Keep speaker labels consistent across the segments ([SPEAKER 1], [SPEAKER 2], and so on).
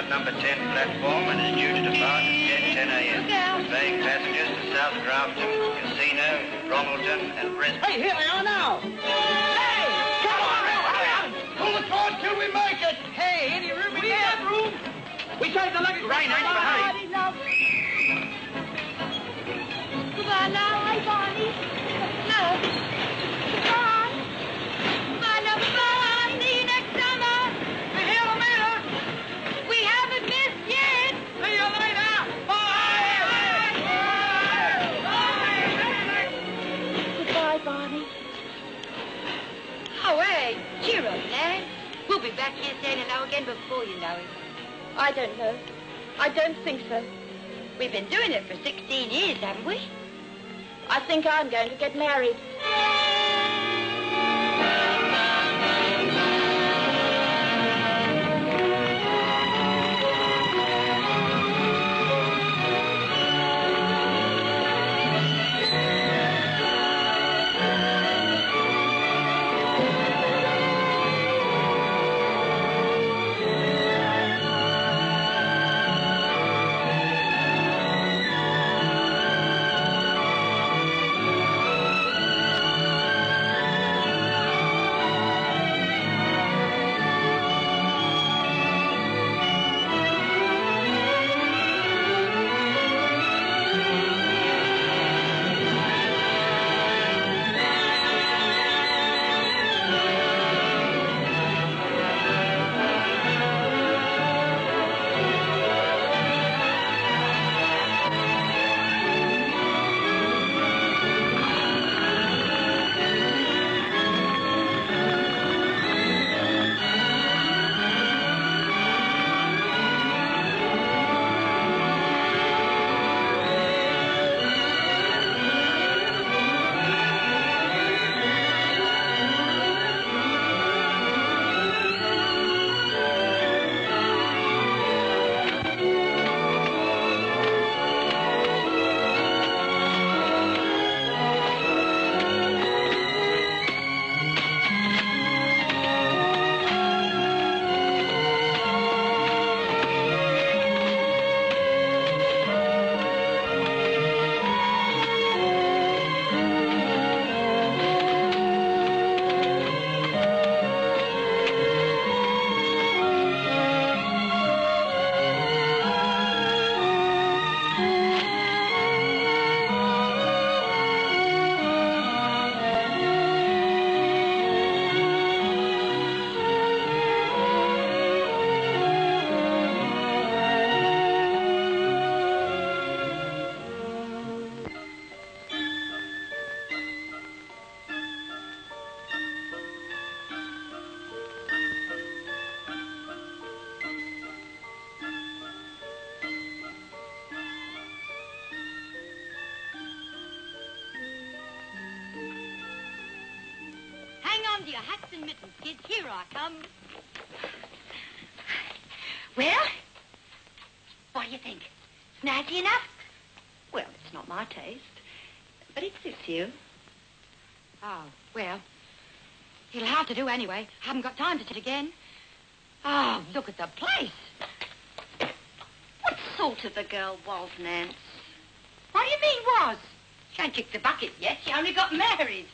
[SPEAKER 1] Number 10 platform and is due to depart at 10 a.m. Conveying passengers to South Grafton, Casino, Bromelton and Brisbane.
[SPEAKER 2] Hey, here they are now! Hey! Come on, hurry on! Pull the cord till we make it! Hey, any room we got room? We saved the luggage.
[SPEAKER 1] Rain ain't but hurry.
[SPEAKER 3] Goodbye now. Hi, Barney. No. Goodbye. Goodbye now. Bye. See you next summer.
[SPEAKER 2] We're here later.
[SPEAKER 3] We haven't missed yet.
[SPEAKER 2] See you later. Bye.
[SPEAKER 3] Goodbye, Barney. Oh, hey, cheer up, lad. We'll be back here saying hello again before you know it. I don't know. I don't think so. We've been doing it for 16 years, haven't we? I think I'm going to get married. Hang on to your hats and mittens, kids. Here I come. Well, what do you think? Snazzy enough?
[SPEAKER 4] Well, it's not my taste, but it suits you.
[SPEAKER 3] Oh, well, it'll have to do anyway. Haven't got time to sit again. Oh, look at the place.
[SPEAKER 4] What sort of a girl was Nance?
[SPEAKER 3] What do you mean, was? She ain't kicked the bucket yet. She only got married.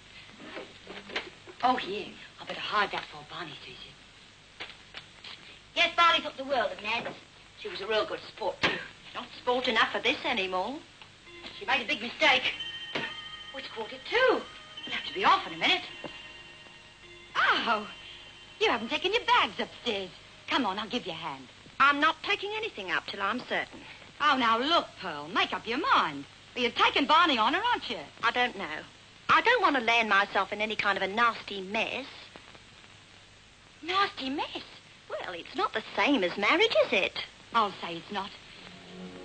[SPEAKER 3] Oh, here. I better hide that before Barney sees it. Yes, Barney took the world of Nance. She was a real good sport, too.
[SPEAKER 4] Not sport enough for this anymore.
[SPEAKER 3] She made a big mistake. Oh, it's 2:45. We'll have to be off in a minute. Oh, You haven't taken your bags upstairs. Come on, I'll give you a hand.
[SPEAKER 4] I'm not taking anything up till I'm certain.
[SPEAKER 3] Oh, now look, Pearl, make up your mind. Well, you're taking Barney on her, aren't you?
[SPEAKER 4] I don't know. I don't want to land myself in any kind of a nasty mess.
[SPEAKER 3] Nasty mess.
[SPEAKER 4] Well, it's not the same as marriage, is it?
[SPEAKER 3] I'll say it's not.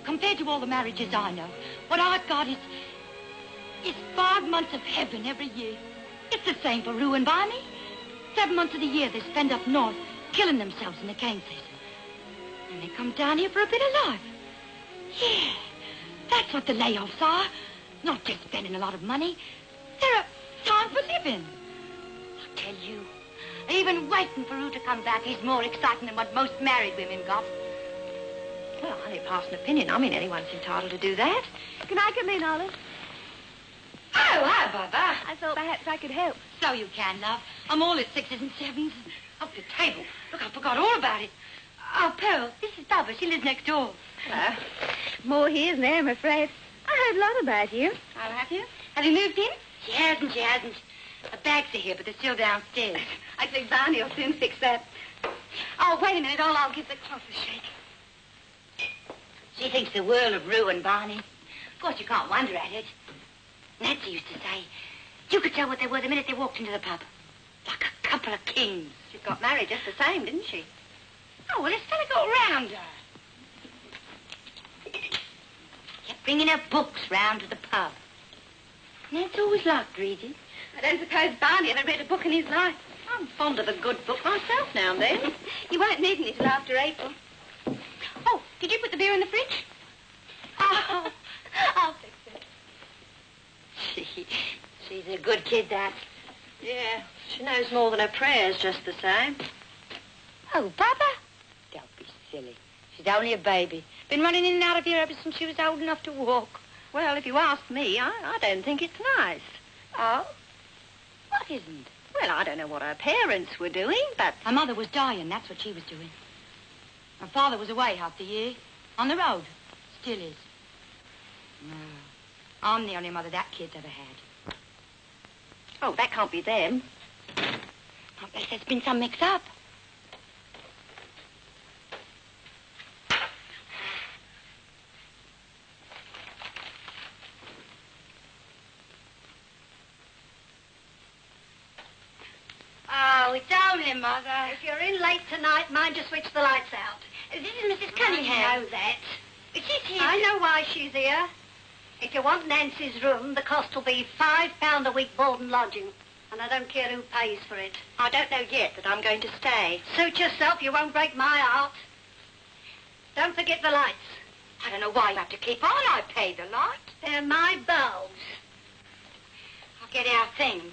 [SPEAKER 3] Compared to all the marriages I know, what I've got is 5 months of heaven every year. It's the same for Rue and Barney. 7 months of the year they spend up north killing themselves in the cane season. And they come down here for a bit of life. Yeah, that's what the layoffs are. Not just spending a lot of money. They're a time for living. I tell you, even waiting for Rue to come back is more exciting than what most married women got.
[SPEAKER 4] Well, I only pass an opinion. I mean, anyone's entitled to do that. Can I come in, Olive?
[SPEAKER 3] Oh, hi, Bubba.
[SPEAKER 4] I thought perhaps I could help.
[SPEAKER 3] So you can, love. I'm all at 6s and 7s. Up the table. Look, I forgot all about it. Oh, Pearl, this is Bubba. She lives next door.
[SPEAKER 4] Hello. More here than there, I'm afraid. I heard a lot about you.
[SPEAKER 3] I'll have you. Have you moved in? She hasn't. The bags are here, but they're still downstairs.
[SPEAKER 4] I think Barney will soon fix that.
[SPEAKER 3] Oh, wait a minute. I'll give the cloth a shake. She thinks the world of Rue and Barney. Of course, you can't wonder at it. Nancy used to say, you could tell what they were the minute they walked into the pub. Like a couple of kings.
[SPEAKER 4] She got married just the same, didn't she?
[SPEAKER 3] Oh, well, this fella got round her. Kept bringing her books round to the pub. Nancy always liked reading.
[SPEAKER 4] I don't suppose Barney ever read a book in his life. I'm fond of a good book myself now and then. You won't need any till after April.
[SPEAKER 3] Oh, did you put the beer in the fridge? Oh, I'll fix it. She's a good kid, that.
[SPEAKER 4] Yeah, she knows more than her prayers just the same.
[SPEAKER 3] Oh, Bubba? Don't be silly. She's only a baby. Been running in and out of here ever since she was old enough to walk.
[SPEAKER 4] Well, if you ask me, I don't think it's nice.
[SPEAKER 3] Oh? What isn't?
[SPEAKER 4] Well, I don't know what her parents were doing, but...
[SPEAKER 3] Her mother was dying, that's what she was doing. Her father was away half the year. On the road. Still is. No. I'm the only mother that kid's ever had.
[SPEAKER 4] Oh, that can't be them.
[SPEAKER 3] Unless there's been some mix-up. Oh, it's only Mother.
[SPEAKER 4] If you're in late tonight, mind you switch the lights out.
[SPEAKER 3] This is Mrs. Cunningham.
[SPEAKER 4] I know that.
[SPEAKER 3] She's here.
[SPEAKER 4] I know why she's here. If you want Nancy's room, the cost will be £5 a week board and lodging. And I don't care who pays for it. I don't know yet that I'm going to stay. Suit yourself, you won't break my heart. Don't forget the lights.
[SPEAKER 3] I don't know why you have to keep on. I pay the lot.
[SPEAKER 4] They're my bulbs.
[SPEAKER 3] I'll get our things.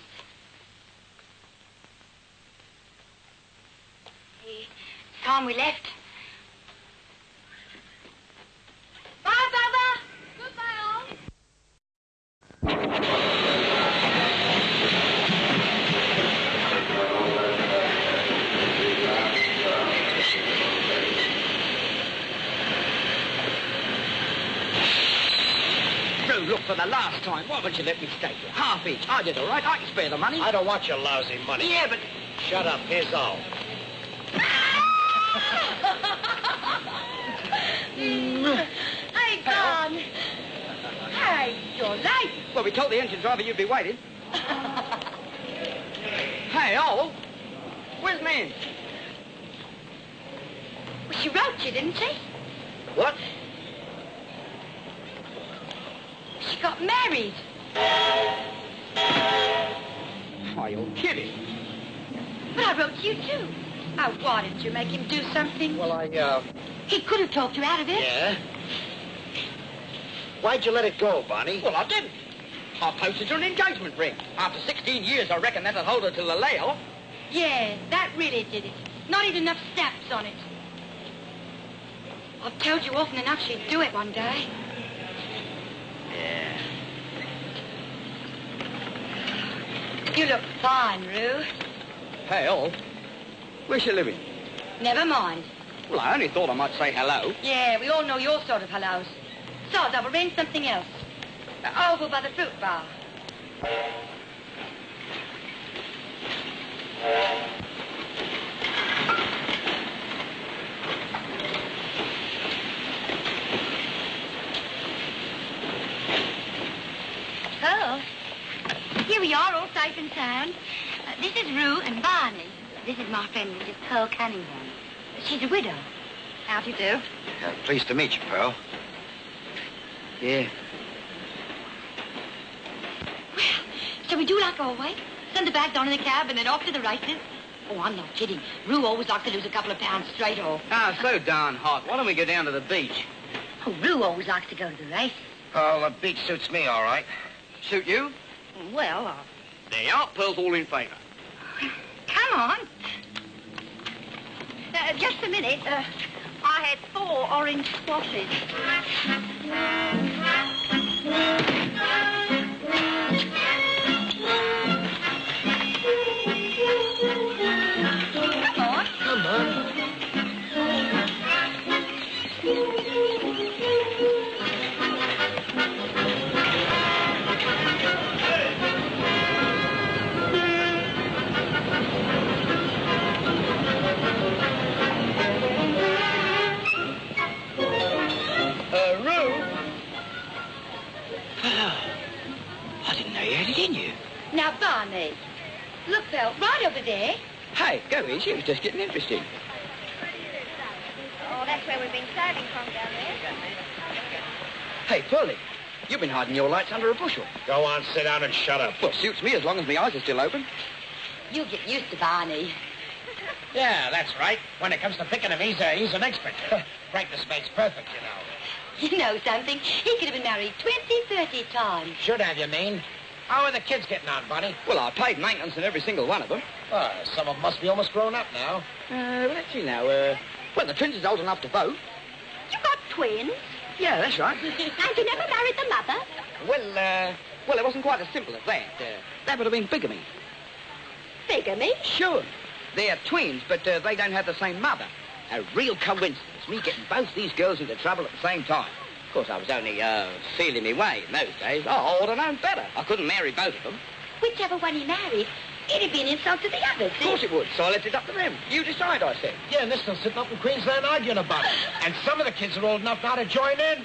[SPEAKER 3] It's time we left. Bye, Bubba. Goodbye, all.
[SPEAKER 2] Drew, look, for the last time, why won't you let me stay here? Half each. I did all right. I can spare the money.
[SPEAKER 1] I don't want your lousy money.
[SPEAKER 2] Yeah, but...
[SPEAKER 1] Shut up. Here's all.
[SPEAKER 3] Hey, Don. Hey, you're late.
[SPEAKER 2] Well, we told the engine driver you'd be waiting. Hey, Ol. Where's Nan?
[SPEAKER 3] Well, she wrote you, didn't she?
[SPEAKER 2] What?
[SPEAKER 3] She got married.
[SPEAKER 2] Oh, you're kidding.
[SPEAKER 3] But I wrote you, too. Oh, why didn't you make him do something?
[SPEAKER 1] Well,
[SPEAKER 3] He could have talked you out of it.
[SPEAKER 1] Yeah? Why'd you let it go, Barney?
[SPEAKER 2] Well, I didn't. I posted her an engagement ring. After 16 years, I reckon that'll hold her till the layoff.
[SPEAKER 3] Yeah, that really did it. Not even enough snaps on it. I've told you often enough she'd do it one day.
[SPEAKER 1] Yeah.
[SPEAKER 3] You look fine, Rue.
[SPEAKER 2] Hey, Ol. Where's she living?
[SPEAKER 3] Never mind.
[SPEAKER 2] Well, I only thought I might say hello.
[SPEAKER 3] Yeah, we all know your sort of hellos. Soz, I've arranged something else. Over by the fruit bar. town. This is Rue and Barney. This is my friend, Mrs. Pearl Cunningham. She's a widow. How do you do?
[SPEAKER 2] Pleased to meet you, Pearl. Yeah.
[SPEAKER 3] Well, shall we do like always? Send the bags down in the cab and then off to the races? Oh, I'm not kidding. Rue always likes to lose a couple of pounds straight off.
[SPEAKER 2] Ah, so darn hot. Why don't we go down to the beach?
[SPEAKER 3] Oh, Rue always likes to go to the races.
[SPEAKER 2] Oh, the beach suits me all right. Suit you?
[SPEAKER 3] Well,
[SPEAKER 2] There you are. Pearl's all in favour.
[SPEAKER 3] come on.
[SPEAKER 4] Just a minute. I had 4 orange squashes.
[SPEAKER 3] Come on.
[SPEAKER 2] I didn't know you had it in you.
[SPEAKER 3] Now, Barney, look, Belle, right over there.
[SPEAKER 2] Hey, go easy. It was just getting interesting.
[SPEAKER 4] Oh, that's where we've been sailing from down there.
[SPEAKER 2] Hey, Pearlie, you've been hiding your lights under a bushel.
[SPEAKER 5] Go on, sit down and shut up.
[SPEAKER 2] Well, suits me as long as my eyes are still open.
[SPEAKER 3] You'll get used to Barney.
[SPEAKER 5] Yeah, that's right. When it comes to picking him, he's an expert. Practice makes perfect, you know.
[SPEAKER 3] You know something? He could have been married 20, 30 times.
[SPEAKER 5] Should have, you mean? How are the kids getting on, Bonnie?
[SPEAKER 2] Well, I paid maintenance on every single one of them.
[SPEAKER 5] Some of them must be almost grown up now.
[SPEAKER 2] Let's see now. Well, the twins is old enough to vote.
[SPEAKER 4] You got twins?
[SPEAKER 2] Yeah, that's right.
[SPEAKER 4] And you never married the mother?
[SPEAKER 2] Well, it wasn't quite as simple as that. That would have been bigamy.
[SPEAKER 4] Bigamy?
[SPEAKER 2] Sure. They're twins, but they don't have the same mother. A real coincidence, me getting both these girls into trouble at the same time. Of course, I was only, feeling me way in those days. Oh, I ought to known better. I couldn't marry both of them.
[SPEAKER 3] Whichever one he married, it'd be an insult to the others.
[SPEAKER 2] Of course it would, so I left it up to them. You decide, I said.
[SPEAKER 5] Yeah, and they're still sitting up in Queensland arguing about it. And some of the kids are old enough now to join in.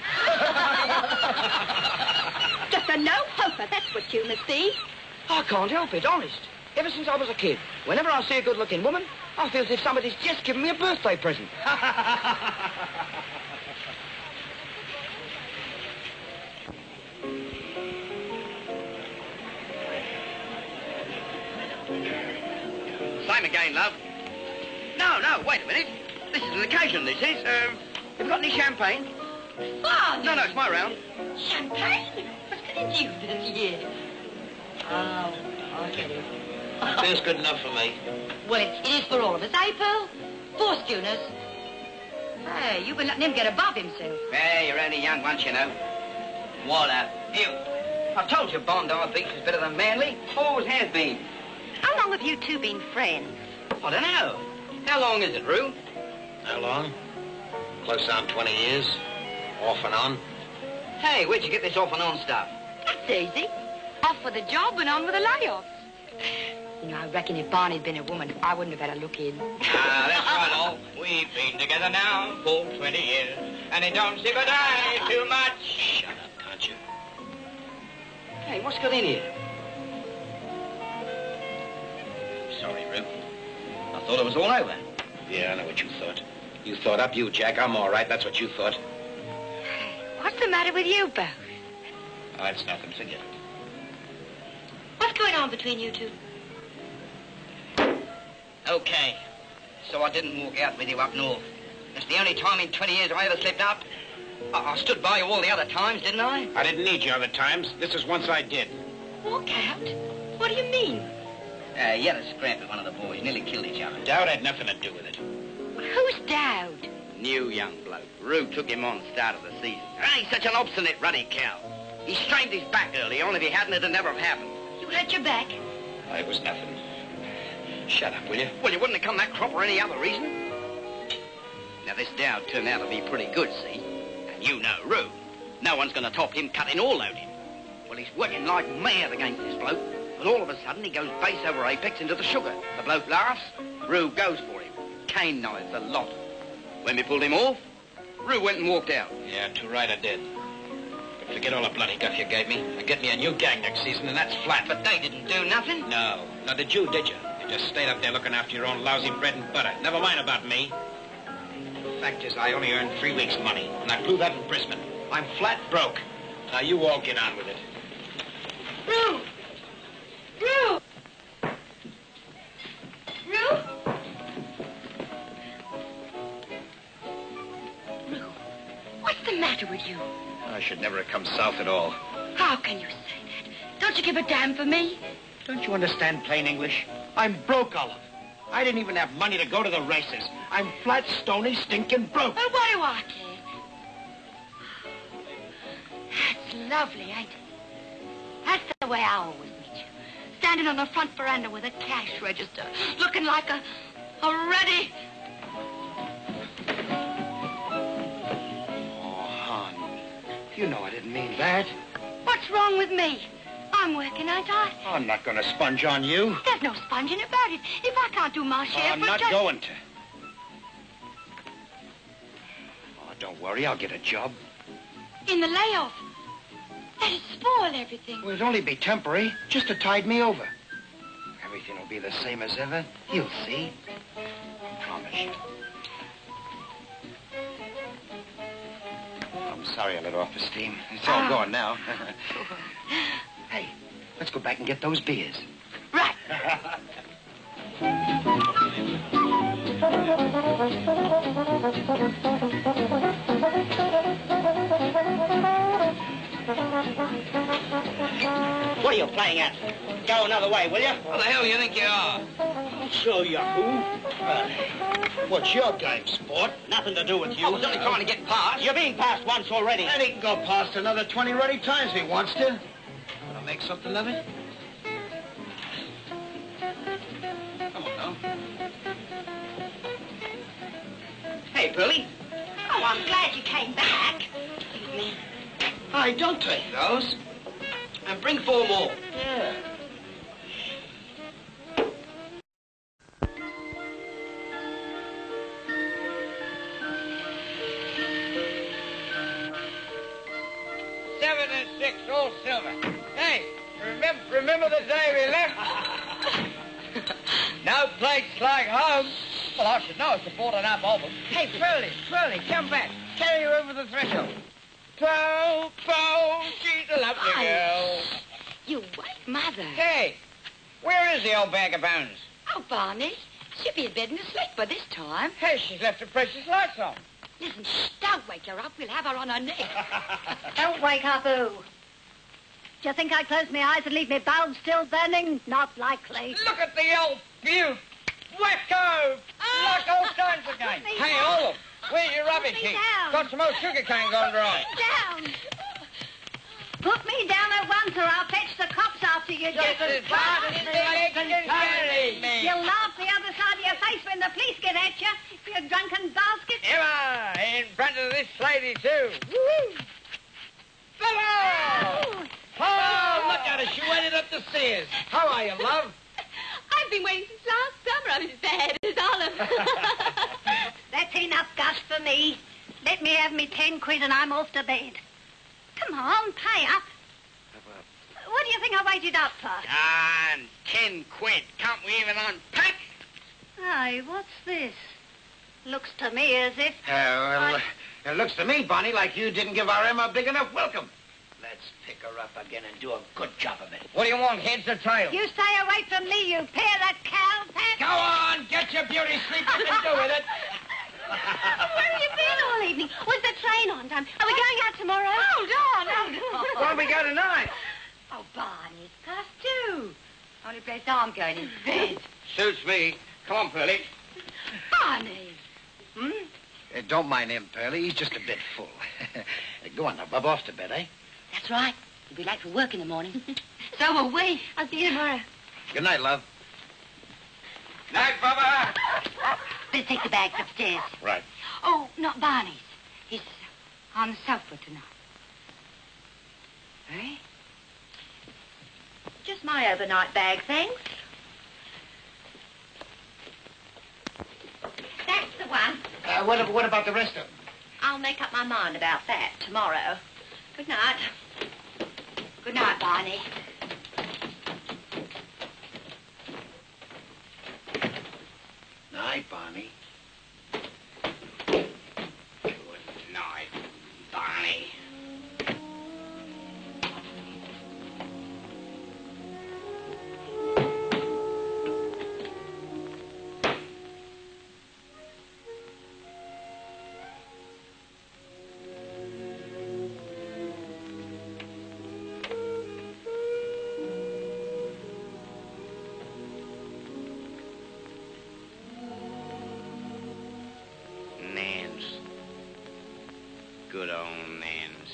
[SPEAKER 4] Just a no-hoper, that's what you must be.
[SPEAKER 2] I can't help it, honest. Ever since I was a kid, whenever I see a good-looking woman, I feel as if somebody's just given me a birthday present. Same again, love. No, wait a minute. This is an occasion, this is. Have you got any champagne?
[SPEAKER 3] Oh,
[SPEAKER 2] No, it's my round.
[SPEAKER 3] Champagne? What's going to do this year? Oh, I get it.
[SPEAKER 5] Feels good enough for me.
[SPEAKER 3] Well, it is for all of us, eh, Pearl? 4 schooners. Hey, you've been letting him get above himself.
[SPEAKER 2] Hey, you're only young once, you know. What a view. I told you Bondi Beach was better than Manly. Always has been.
[SPEAKER 4] How long have you two been friends?
[SPEAKER 2] I don't know. How long is it, Rue?
[SPEAKER 5] How long? Close on 20 years. Off and on.
[SPEAKER 2] Hey, where'd you get this off and on stuff?
[SPEAKER 3] That's easy. Off with the job and on with the layoffs. You know, I reckon if Barney'd been a woman, I wouldn't have had a look in.
[SPEAKER 2] Ah, that's right, all. We've been together now for 20 years, and it don't seem a day too much.
[SPEAKER 5] Shut up, can't you?
[SPEAKER 2] Hey, what's got in here? Sorry, Rue. I thought it was all over.
[SPEAKER 5] Yeah, I know what you thought. You thought up you, Jack. I'm all right. That's what you thought.
[SPEAKER 3] What's the matter with you both?
[SPEAKER 5] Oh, it's nothing. Forget it.
[SPEAKER 3] What's going on between you two?
[SPEAKER 2] Okay. So I didn't walk out with you up north. It's the only time in 20 years I ever slipped up. I stood by you all the other times, didn't I?
[SPEAKER 5] I didn't need you other times. This is once I did.
[SPEAKER 3] Walk out? What do you mean?
[SPEAKER 2] You had a scrap with one of the boys. Nearly killed each other.
[SPEAKER 5] Dowd had nothing to do with it.
[SPEAKER 3] Who's Dowd?
[SPEAKER 2] New young bloke. Rue took him on start of the season. He's such an obstinate ruddy cow. He strained his back early on. If he hadn't, it'd never have happened.
[SPEAKER 3] You hurt your back?
[SPEAKER 5] Oh, it was nothing. Shut up, will you?
[SPEAKER 2] Well, you wouldn't have come that crop for any other reason. Now, this Dowd turned out to be pretty good, see? And you know Rue. No one's going to top him cutting or loading. Well, he's working like mad against this bloke. But all of a sudden, he goes base over apex into the sugar. The bloke laughs. Rue goes for him. Cane knives a lot. When we pulled him off, Rue went and walked out.
[SPEAKER 5] Yeah, too right I did. Forget all the bloody guff you gave me. And get me a new gang next season, and that's flat.
[SPEAKER 2] But they didn't do nothing.
[SPEAKER 5] No. Now, did you? You just stayed up there looking after your own lousy bread and butter. Never mind about me. Fact is, I only earned 3 weeks' money, and I proved that in Brisbane. I'm flat broke. Now, you all get on with it.
[SPEAKER 3] Roo! Roo! Roo? Roo, what's the matter with you?
[SPEAKER 5] I should never have come south at all.
[SPEAKER 3] How can you say that? Don't you give a damn for me?
[SPEAKER 5] Don't you understand plain English? I'm broke, Olive. I didn't even have money to go to the races. I'm flat, stony, stinking broke.
[SPEAKER 3] Well, what do I care? That's lovely, ain't it? That's the way I always meet you. Standing on the front veranda with a cash register, looking like a ready...
[SPEAKER 5] Oh, hon. You know I didn't mean that.
[SPEAKER 3] What's wrong with me? I'm working, ain't I?
[SPEAKER 5] I'm not going to sponge on you.
[SPEAKER 3] There's no sponging about it. If I can't do my share
[SPEAKER 5] I'm
[SPEAKER 3] for
[SPEAKER 5] not
[SPEAKER 3] just...
[SPEAKER 5] going to. Oh, don't worry. I'll get a job.
[SPEAKER 3] In the layoff. That'd spoil everything.
[SPEAKER 5] Well, it'll only be temporary, just to tide me over. Everything will be the same as ever. You'll see. Promise you. I'm sorry I let off the steam. It's all gone now. Hey, let's go back and get those beers.
[SPEAKER 3] Right.
[SPEAKER 2] What are you playing at? Go another way, will you?
[SPEAKER 5] Who the hell do you think you are?
[SPEAKER 2] I'll show you who.
[SPEAKER 5] What's your game, sport?
[SPEAKER 2] Nothing to do with you. I was only trying to get past. You've been past once already.
[SPEAKER 5] And he can go past another 20 ruddy times if he wants to. Wanna make something of it? Come on, now.
[SPEAKER 2] Hey, Pearlie.
[SPEAKER 4] Oh, I'm glad you came back.
[SPEAKER 2] Excuse me.
[SPEAKER 5] Hey, don't take those.
[SPEAKER 2] And bring 4 more.
[SPEAKER 5] Yeah.
[SPEAKER 6] All silver. Hey, remember the day we left? No place like home. Well, I should know if I bought enough of them. Hey, Pearlie, come back. Carry her over the threshold. Po, she's a lovely girl.
[SPEAKER 3] You wait, Mother.
[SPEAKER 6] Hey, where is the old bag of bones?
[SPEAKER 3] Oh, Barney, she'll be in bed and asleep by this time.
[SPEAKER 6] Hey, she's left her precious lights on.
[SPEAKER 3] Listen, shh, don't wake her up. We'll have her on her neck.
[SPEAKER 4] Don't wake up, who? Do you think I close my eyes and leave my bulbs still burning? Not likely.
[SPEAKER 6] Look at the old beaut. Wacko! Like old times again.
[SPEAKER 4] Put me
[SPEAKER 6] Hey,
[SPEAKER 4] down.
[SPEAKER 6] Olive, where's your rubbish
[SPEAKER 4] Put me
[SPEAKER 6] heap?
[SPEAKER 4] down.
[SPEAKER 6] Got some old sugar cane gone dry.
[SPEAKER 4] Down. Put me down at once or I'll fetch the cops after you,
[SPEAKER 6] Just as fast as the legs can carry me.
[SPEAKER 4] You'll laugh the other side of your face when the police get at you, you drunken basket.
[SPEAKER 6] Emma, in front of this lady, too. Woo! Fellow! Oh, look at her. She waded up the stairs. How are you, love?
[SPEAKER 3] I've been waiting since last summer. I'm as bad as Olive.
[SPEAKER 4] That's enough, Gus, for me. Let me have me 10 quid and I'm off to bed. Come on, pay up. What do you think I waited up for?
[SPEAKER 2] And 10 quid. Can't we even unpack?
[SPEAKER 4] Hey, what's this? Looks to me as if...
[SPEAKER 5] It looks to me, Bonnie, like you didn't give our Emma a big enough welcome. Let's pick her up again and do a good job of it.
[SPEAKER 6] What do you want, heads or tails?
[SPEAKER 4] You stay away from me, you pair that cow, Pat.
[SPEAKER 6] Go on, get your beauty sleep and do with it.
[SPEAKER 4] Where have you been all evening? Was the train on time? Are we going out tomorrow? Hold on.
[SPEAKER 6] Where do we go tonight?
[SPEAKER 3] Oh, Barney, it's past 2. Only place I'm going is bed.
[SPEAKER 2] Suits me. Come on, Pearlie.
[SPEAKER 3] Barney.
[SPEAKER 5] Don't mind him, Pearlie. He's just a bit full. Go on now, Bub. Off to bed, eh?
[SPEAKER 3] That's right. You'll be late for work in the morning. So will we. I'll see you tomorrow.
[SPEAKER 5] Good night, love.
[SPEAKER 2] Night, Bubba.
[SPEAKER 3] Better take the bags upstairs.
[SPEAKER 5] Right.
[SPEAKER 3] Oh, not Barney's. He's on the sofa tonight. Eh?
[SPEAKER 4] Just my overnight bag, thanks. That's the one.
[SPEAKER 5] What about the rest of them?
[SPEAKER 4] I'll make up my mind about that tomorrow.
[SPEAKER 3] Good night. Good night, Barney.
[SPEAKER 1] Night, Barney.
[SPEAKER 2] Good night, Barney. Nance. Good old Nance.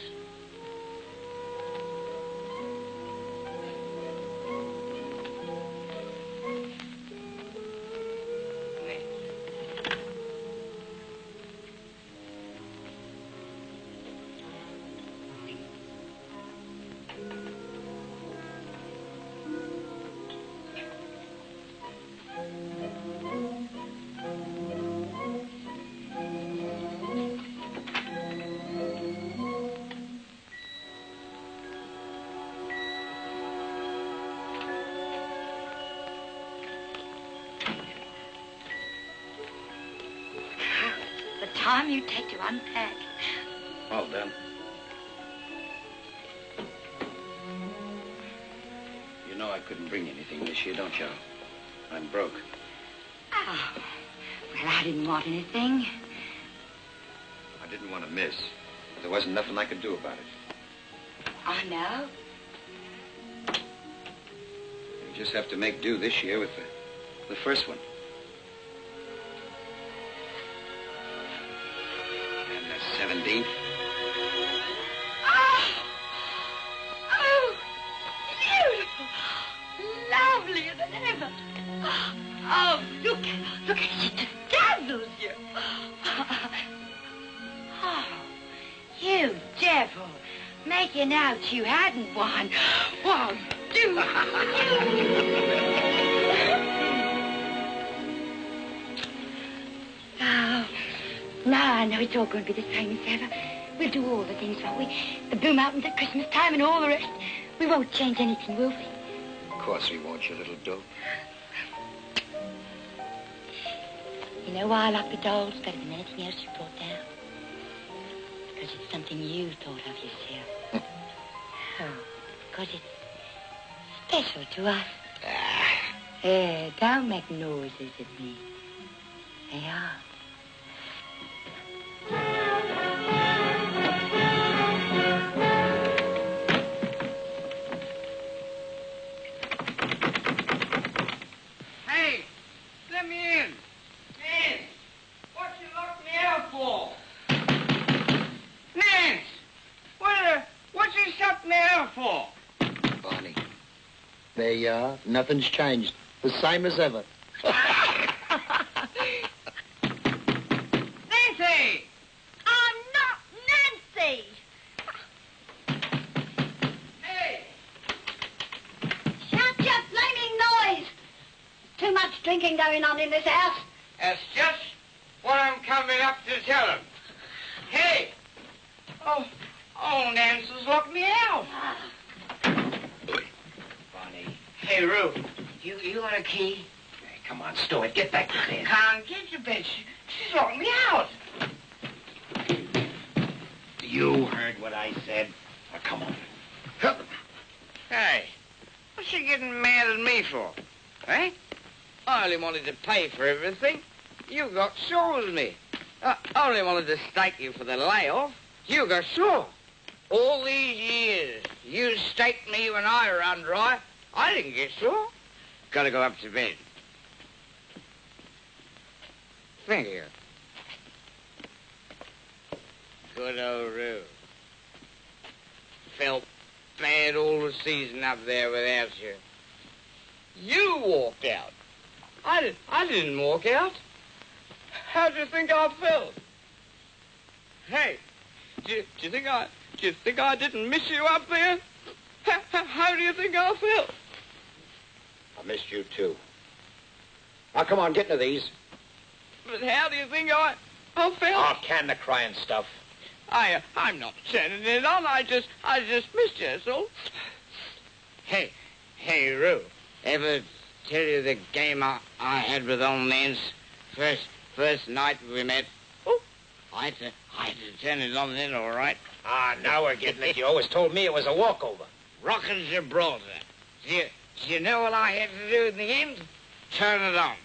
[SPEAKER 3] The time you take to unpack.
[SPEAKER 1] All done. You know I couldn't bring anything this year, don't you? I'm broke.
[SPEAKER 3] Oh, well, I didn't want anything.
[SPEAKER 1] I didn't want to miss. But there wasn't nothing I could do about it.
[SPEAKER 3] I know.
[SPEAKER 1] You just have to make do this year with the first one. And the 17th.
[SPEAKER 3] Oh, beautiful. Lovelier than ever. Oh, look at her. She just dazzles you. Oh, you devil. Making out you hadn't one. Oh, do. Oh, now I know it's all going to be the same as ever. We'll do all the things, won't we? The Blue Mountains at Christmas time and all the rest. We won't change anything, will we?
[SPEAKER 1] Of course we won't, you little dope.
[SPEAKER 3] You know why I like the dolls better than anything else you brought down? Because it's something you thought of yourself. Oh, because it's special to us. Don't make noises at me. They are.
[SPEAKER 6] Hey, let me in. Nance, what you locked me out for? Nance, what you shut me out for?
[SPEAKER 7] Barney. There you are. Nothing's changed. The same as ever.
[SPEAKER 6] Nancy!
[SPEAKER 4] I'm not Nancy.
[SPEAKER 6] Hey!
[SPEAKER 4] Shut your flaming noise. Too much drinking going on in this house.
[SPEAKER 6] That's just what I'm coming up to tell him. Hey! Oh, Nance has locked me out.
[SPEAKER 2] Bonnie.
[SPEAKER 6] Hey, Rue, you got a key?
[SPEAKER 2] Hey, come on, stow it. Get back to bed.
[SPEAKER 6] Can't get to bed. She's locked me out.
[SPEAKER 2] You heard what I said. Now, come on.
[SPEAKER 6] Hey, what's she getting mad at me for? Eh? I only wanted to pay for everything. You got sore with me. I only wanted to stake you for the layoff. You got sore. All these years, you staked me when I run dry. I didn't get sore. Gotta go up to bed. Thank you. Good old Roo. Felt bad all the season up there without you. You walked out. I didn't walk out. How'd you think I felt? Hey, do you think I didn't miss you up there? How do you think I felt?
[SPEAKER 5] I missed you, too. Now, come on, get into these.
[SPEAKER 6] But how do you think I felt?
[SPEAKER 5] Oh, can the crying stuff.
[SPEAKER 6] I'm not turning it on. I just missed you, that's all. Hey, Roo, ever tell you the game I had with old Nance? First night we met. Oh, I had to turn it on then, all right.
[SPEAKER 5] Ah, now we're getting it. You always told me it was a walkover.
[SPEAKER 6] Rockin' Gibraltar. Do you know what I had to do in the end? Turn it on.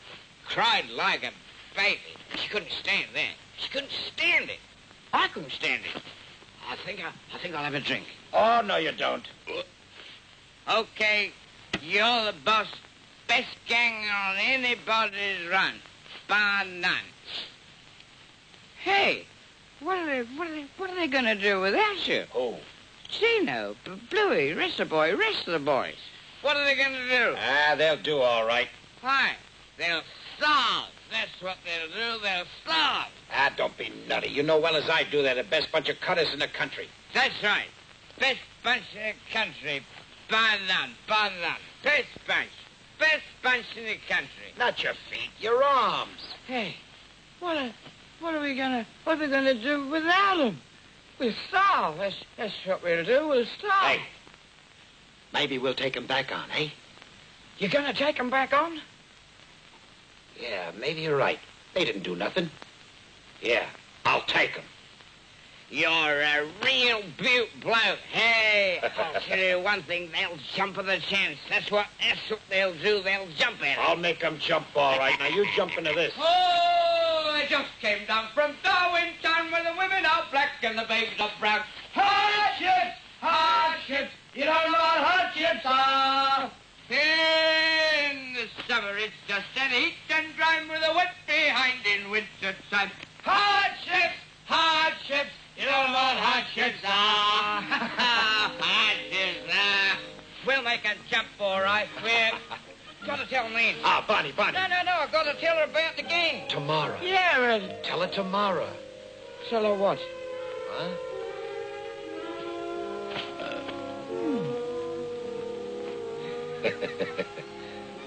[SPEAKER 6] Cried like a baby. She couldn't stand that. She couldn't stand it. I couldn't stand it. I think I'll have a drink.
[SPEAKER 5] Oh, no, you don't.
[SPEAKER 6] Okay, you're the boss. Best gang on anybody's run. Bar none. Hey, what are they gonna do without you?
[SPEAKER 5] Oh.
[SPEAKER 6] Gino, Bluey, rest of the boys. What are they gonna do?
[SPEAKER 5] Ah, they'll do all right.
[SPEAKER 6] Fine. They'll starve. That's what they'll do. They'll starve.
[SPEAKER 5] Ah, don't be nutty. You know well as I do they're the best bunch of cutters in the country.
[SPEAKER 6] That's right. Best bunch in the country. Bar none. Best bunch in the country.
[SPEAKER 5] Not your feet, your arms.
[SPEAKER 6] Hey, what are we gonna do without them? We'll starve. That's what we'll do. We'll starve.
[SPEAKER 5] Hey, maybe we'll take them back on, eh?
[SPEAKER 6] You gonna take them back on?
[SPEAKER 5] Yeah, maybe you're right. They didn't do nothing. Yeah, I'll take them.
[SPEAKER 6] You're a real beaut bloke. Hey, I'll tell you one thing. They'll jump at the chance. That's what they'll do. They'll jump at it.
[SPEAKER 5] I'll make them jump all right. Now, you jump into this.
[SPEAKER 6] Oh, I just came down from Darwin town where the women are black and the babes are brown. Hardships. You don't know what hardships are. In the summer, it's just an heat and grime with a wet behind in winter time. Hardships. You don't know what hardships are. Hardships are. We'll make a jump, all right. We're... Got to tell me.
[SPEAKER 5] Ah, Bonnie.
[SPEAKER 6] No. I've got to tell her about the game.
[SPEAKER 5] Tomorrow.
[SPEAKER 6] Yeah,
[SPEAKER 5] Tell her tomorrow.
[SPEAKER 6] Tell her what?
[SPEAKER 5] Huh?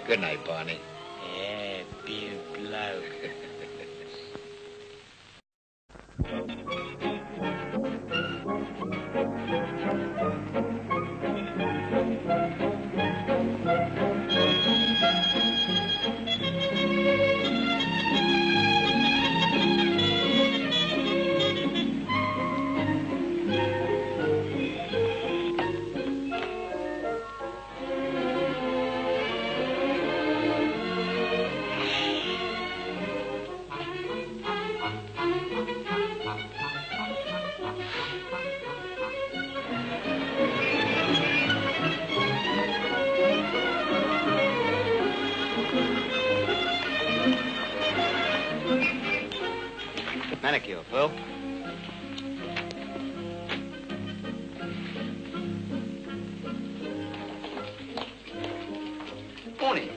[SPEAKER 5] Good night, Bonnie.
[SPEAKER 6] Yeah, beaut bloke.
[SPEAKER 2] Manicure, Phil. Morning.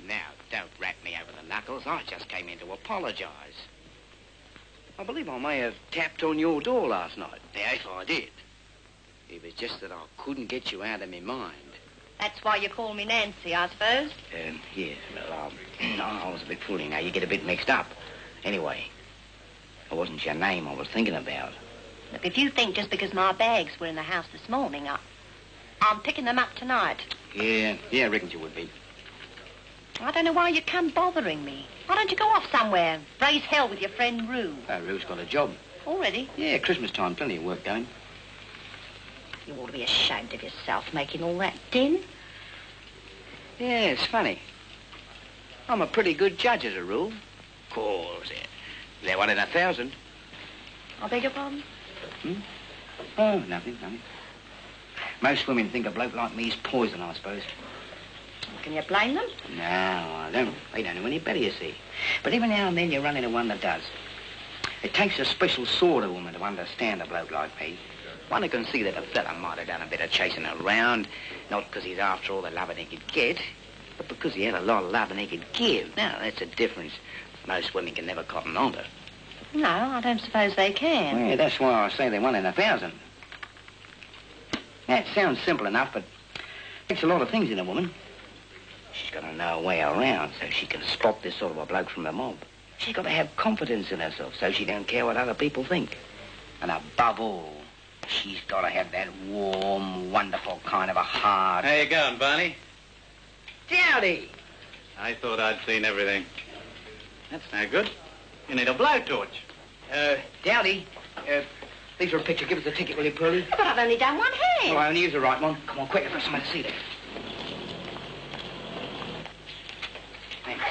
[SPEAKER 2] Now, don't rap me over the knuckles. I just came in to apologise. I believe I may have tapped on your door last night. Now, if I did, it was just that I couldn't get you out of my mind.
[SPEAKER 4] That's why you call me Nancy, I suppose.
[SPEAKER 2] Yeah, well, I was a bit foolish now. You get a bit mixed up. Anyway, it wasn't your name I was thinking about.
[SPEAKER 4] Look, if you think just because my bags were in the house this morning, I'm picking them up tonight.
[SPEAKER 2] Yeah, I reckoned you would be.
[SPEAKER 4] I don't know why you come bothering me. Why don't you go off somewhere? Raise hell with your friend Roo.
[SPEAKER 2] Rue's got a job.
[SPEAKER 4] Already?
[SPEAKER 2] Yeah, Christmas time, plenty of work going.
[SPEAKER 4] You ought to be ashamed of yourself making all that din.
[SPEAKER 2] Yeah, it's funny. I'm a pretty good judge as a rule. Of course, they're 1 in 1,000.
[SPEAKER 4] I beg your pardon?
[SPEAKER 2] Oh, nothing. Most women think a bloke like me's poison, I suppose.
[SPEAKER 4] Can you blame them?
[SPEAKER 2] No, I don't. They don't know any better, you see. But every now and then you run into one that does. It takes a special sort of woman to understand a bloke like me. One who can see that a fella might have done a bit of chasing around, not because he's after all the loving he could get, but because he had a lot of loving he could give. Now, that's a difference most women can never cotton on to.
[SPEAKER 4] No, I don't suppose they can.
[SPEAKER 2] Well, that's why I say they're 1 in 1,000. That sounds simple enough, but it takes a lot of things in a woman. She's got to know a way around so she can spot this sort of a bloke from the mob. She's got to have confidence in herself so she don't care what other people think. And above all, she's got to have that warm, wonderful kind of a heart.
[SPEAKER 8] How you going, Barney?
[SPEAKER 2] Dowdy!
[SPEAKER 8] I thought I'd seen everything. That's no good. You need a blowtorch.
[SPEAKER 2] Dowdy, these are a picture. Give us a ticket, will you, Pearlie?
[SPEAKER 3] But I've only done one hand.
[SPEAKER 2] Oh, I only use the right one. Come on, quick, I've got somebody to see that. Thanks.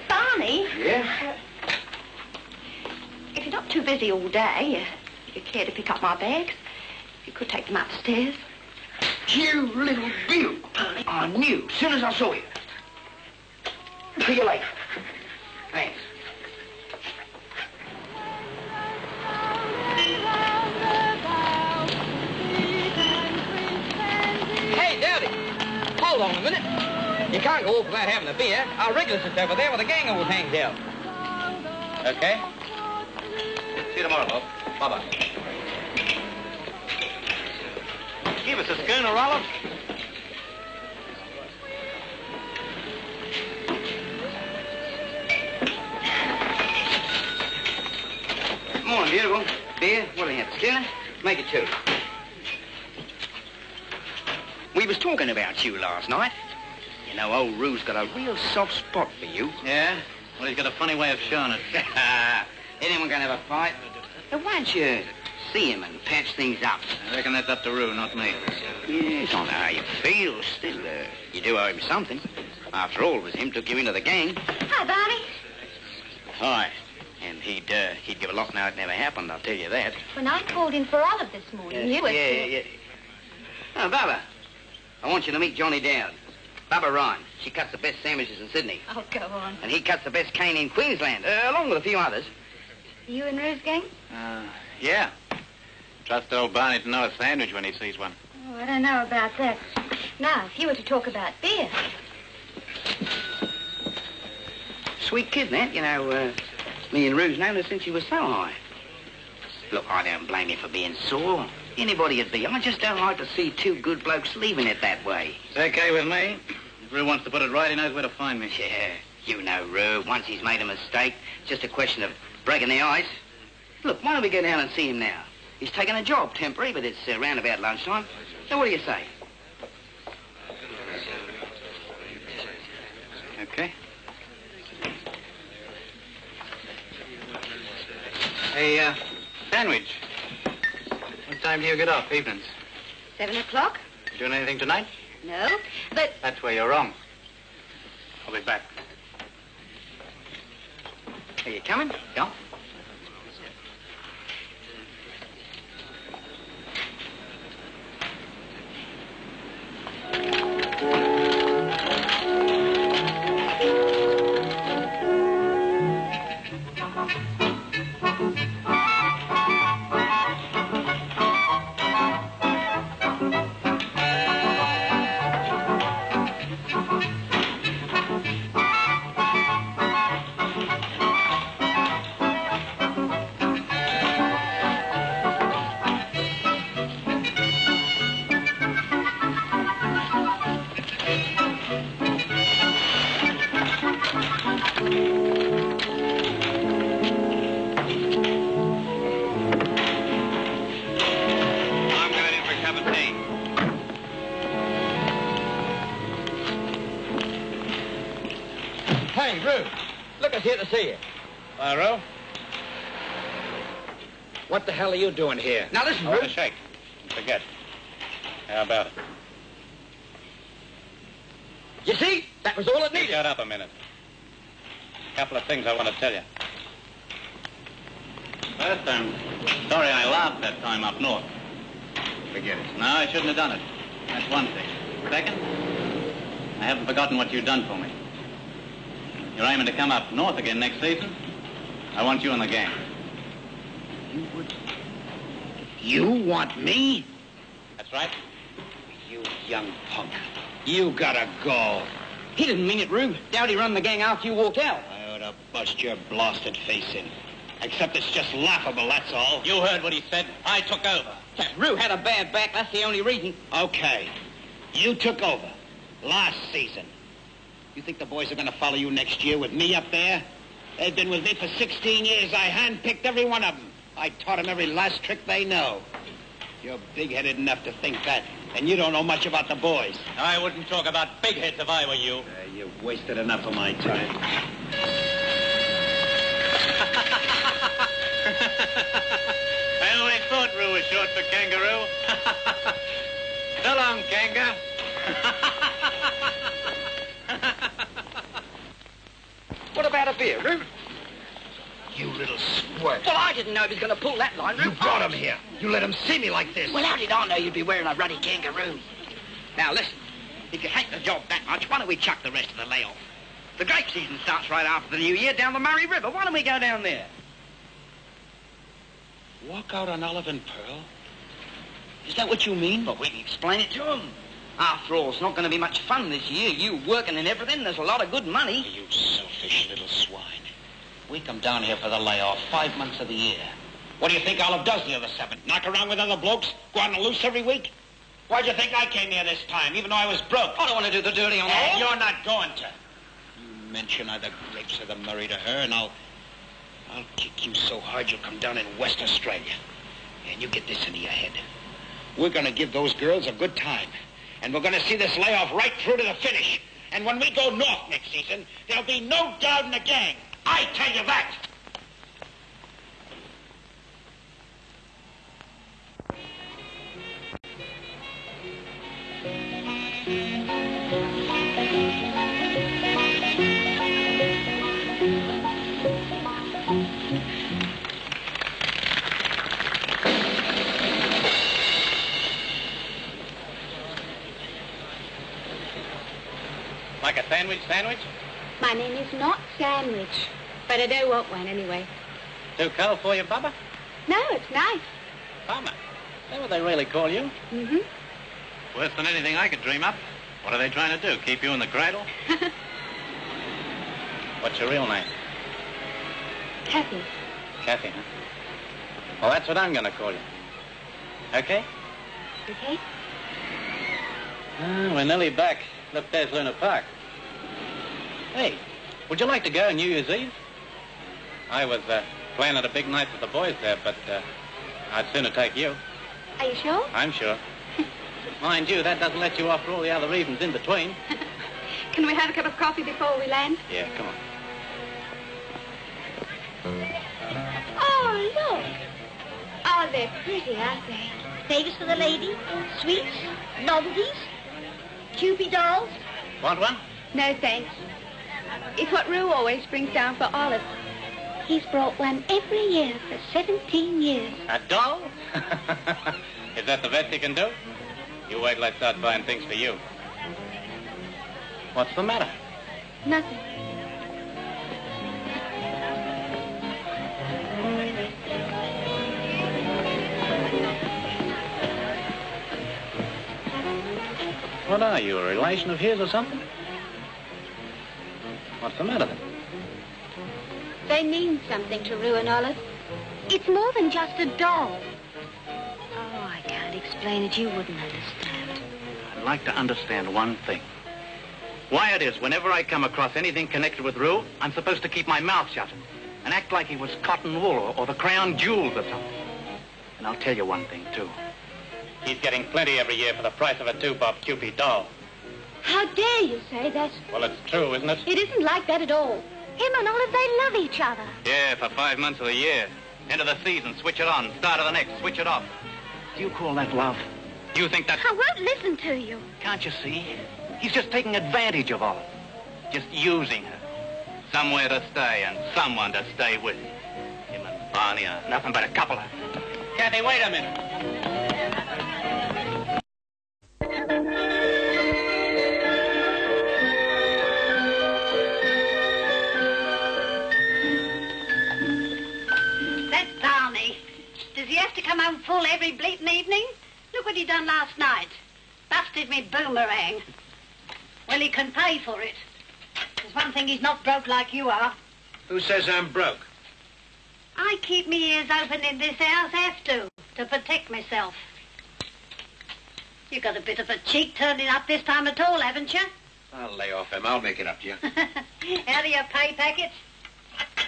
[SPEAKER 3] Barney?
[SPEAKER 2] Yeah?
[SPEAKER 3] If you're not too busy all day, if you care to pick up my bags, you could take them upstairs.
[SPEAKER 2] You little beaut, Pearlie. I knew as soon as I saw you. See you later. Thanks.
[SPEAKER 6] Hey, Dowdy, hold on a minute. You can't go off without having a beer. Our regular sits over there with the gang always hangs out.
[SPEAKER 8] Okay. See you tomorrow, Bob. Bye-bye. Give us a schooner, Rollo.
[SPEAKER 2] Morning, beautiful. Beer? What do you have, schooner? Make it 2. We was talking about you last night. You know, old Rue's got a real soft spot for you.
[SPEAKER 8] Yeah? Well, he's got a funny way of showing it.
[SPEAKER 2] Anyone can have a fight. Now, why don't you see him and patch things up?
[SPEAKER 8] I reckon that's up to Rue, not me.
[SPEAKER 2] Yes, I know how you feel. Still, you do owe him something. After all, it was him took you into the gang.
[SPEAKER 3] Hi, Barney.
[SPEAKER 2] Hi. And he'd give a lot now it never happened, I'll tell you that.
[SPEAKER 3] When I called in for Olive this morning, you were...
[SPEAKER 2] Yeah. Oh, Baba, I want you to meet Johnny Dowd. Baba Ryan. She cuts the best sandwiches in Sydney.
[SPEAKER 3] Oh, go on.
[SPEAKER 2] And he cuts the best cane in Queensland, along with a few others.
[SPEAKER 3] You in Rue's gang?
[SPEAKER 8] Yeah. Trust old Barney to know a sandwich when he sees one.
[SPEAKER 3] Oh, I don't know about that. Now, if you were to talk about beer...
[SPEAKER 2] Sweet kid, that. You know, me and Rue's known her since she was so high. Look, I don't blame you for being sore. Anybody would be. I just don't like to see 2 good blokes leaving it that way.
[SPEAKER 8] It's okay with me. If Rue wants to put it right, he knows where to find me.
[SPEAKER 2] Yeah, you know Rue. Once he's made a mistake, it's just a question of breaking the ice. Look, why don't we go down and see him now? He's taken a job, temporary, but it's round about lunchtime. So what do you say?
[SPEAKER 8] Okay. Hey, sandwich. What time do you get off evenings?
[SPEAKER 3] 7 o'clock?
[SPEAKER 8] You doing anything tonight?
[SPEAKER 3] No, but...
[SPEAKER 8] That's where you're wrong. I'll be back.
[SPEAKER 2] Are you coming? Yeah.
[SPEAKER 6] Hey, Rue, look us here to see you.
[SPEAKER 5] Rue? What the hell are you doing here?
[SPEAKER 2] Now listen,
[SPEAKER 8] I
[SPEAKER 2] Rue.
[SPEAKER 8] want to shake. Forget. How about it?
[SPEAKER 6] You see? That was all it needed.
[SPEAKER 8] Shut up a minute. A couple of things I want to tell you. First, I'm sorry I laughed that time up north. Forget it. No, I shouldn't have done it. That's one thing. Second, I haven't forgotten what you've done for me. You're aiming to come up north again next season. I want you in the gang.
[SPEAKER 2] You would... You want me?
[SPEAKER 8] That's right.
[SPEAKER 2] You young punk.
[SPEAKER 5] You gotta go.
[SPEAKER 2] He didn't mean it, Rube. Dowdy run the gang after you walked out.
[SPEAKER 5] I ought to bust your blasted face in. Except it's just laughable, that's all.
[SPEAKER 8] You heard what he said. I took over.
[SPEAKER 2] Rue had a bad back. That's the only reason.
[SPEAKER 5] Okay. You took over. Last season.
[SPEAKER 2] You think the boys are going to follow you next year with me up there? They've been with me for 16 years. I handpicked every one of them. I taught them every last trick they know. You're big-headed enough to think that, and you don't know much about the boys.
[SPEAKER 8] I wouldn't talk about big heads if I were you.
[SPEAKER 2] You've wasted enough of my time.
[SPEAKER 8] I always thought Roo was short for kangaroo. So long, Kanga.
[SPEAKER 6] What about a beer, Roo?
[SPEAKER 2] You little squirt.
[SPEAKER 6] Well, I didn't know he was going to pull that line, Roo.
[SPEAKER 2] You brought him here. You let him see me like this.
[SPEAKER 6] Well, how did I know you'd be wearing a ruddy kangaroo?
[SPEAKER 2] Now, listen. If you hate the job that much, why don't we chuck the rest of the layoff? The grape season starts right after the New Year down the Murray River. Why don't we go down there? Walk out on Olive and Pearl? Is that what you mean?
[SPEAKER 6] But we can explain it to him. After all, it's not going to be much fun this year. You working and everything, there's a lot of good money.
[SPEAKER 2] You selfish little swine. We come down here for the layoff 5 months of the year. What do you think Olive does the other 7? Knock around with other blokes? Go out on the loose every week? Why'd you think I came here this time, even though I was broke?
[SPEAKER 6] I don't want to do the dirty on
[SPEAKER 2] And
[SPEAKER 6] all.
[SPEAKER 2] you're not going to. You mention either grapes or the Murray to her, and I'll kick you so hard you'll come down in West Australia. And you get this into your head. We're going to give those girls a good time. And we're going to see this layoff right through to the finish. And when we go north next season, there'll be no doubt in the gang. I tell you that.
[SPEAKER 8] Like a sandwich?
[SPEAKER 9] My name is not Sandwich, but I do want one anyway.
[SPEAKER 8] Too cold for you, Bubba?
[SPEAKER 9] No, it's nice.
[SPEAKER 8] Bubba? Is that what they really call you?
[SPEAKER 9] Mm-hmm.
[SPEAKER 8] Worse than anything I could dream up. What are they trying to do, keep you in the cradle? What's your real name?
[SPEAKER 9] Kathy.
[SPEAKER 8] Kathy, huh? Well, that's what I'm going to call you. Okay?
[SPEAKER 9] Okay?
[SPEAKER 8] We're nearly back. Look, there's Luna Park. Hey, would you like to go New Year's Eve? I was planning a big night for the boys there, but I'd sooner take you.
[SPEAKER 9] Are you sure?
[SPEAKER 8] I'm sure. Mind you, that doesn't let you off for all the other evenings in between.
[SPEAKER 9] Can we have a cup of coffee before we land?
[SPEAKER 8] Yeah, come on.
[SPEAKER 9] Oh, look. Oh, they're pretty, aren't they?
[SPEAKER 4] Favors for the lady? Sweets? Novelties? Cupid dolls?
[SPEAKER 8] Want one?
[SPEAKER 9] No, thanks. It's what Roo always brings down for Olive. He's brought one every year for 17 years.
[SPEAKER 8] A doll? Is that the best you can do? You wait till I start buying things for you. What's the matter?
[SPEAKER 9] Nothing.
[SPEAKER 8] What are you, a relation of his or something? What's the matter then?
[SPEAKER 9] They mean something to Roo and Olive.
[SPEAKER 4] It's more than just a doll.
[SPEAKER 3] Oh, I can't explain it. You wouldn't understand.
[SPEAKER 8] I'd like to understand one thing. Why it is whenever I come across anything connected with Roo, I'm supposed to keep my mouth shut and act like he was cotton wool or the crown jewels or something. And I'll tell you one thing, too. He's getting plenty every year for the price of a 2-bob Cupid doll.
[SPEAKER 9] How dare you say that?
[SPEAKER 8] Well, it's true, isn't it?
[SPEAKER 9] It isn't like that at all.
[SPEAKER 4] Him and Olive, they love each other.
[SPEAKER 8] Yeah, for 5 months of the year. End of the season, switch it on. Start of the next, switch it off. Do you call that love? Do you think that's...
[SPEAKER 4] I won't listen to you.
[SPEAKER 8] Can't you see? He's just taking advantage of Olive. Just using her. Somewhere to stay and someone to stay with. Him and Barney are nothing but a couple of... Kathy, wait a minute.
[SPEAKER 4] That's Barney. Does he have to come home full every bleating evening? Look what he done last night. Busted me boomerang. Well, he can pay for it. There's one thing, he's not broke like you are.
[SPEAKER 2] Who says I'm broke?
[SPEAKER 4] I keep me ears open in this house, have to protect myself. You got a bit of a cheek turning up this time at all, haven't you?
[SPEAKER 5] I'll lay off him. I'll make it up to you.
[SPEAKER 4] Out of your pay packets?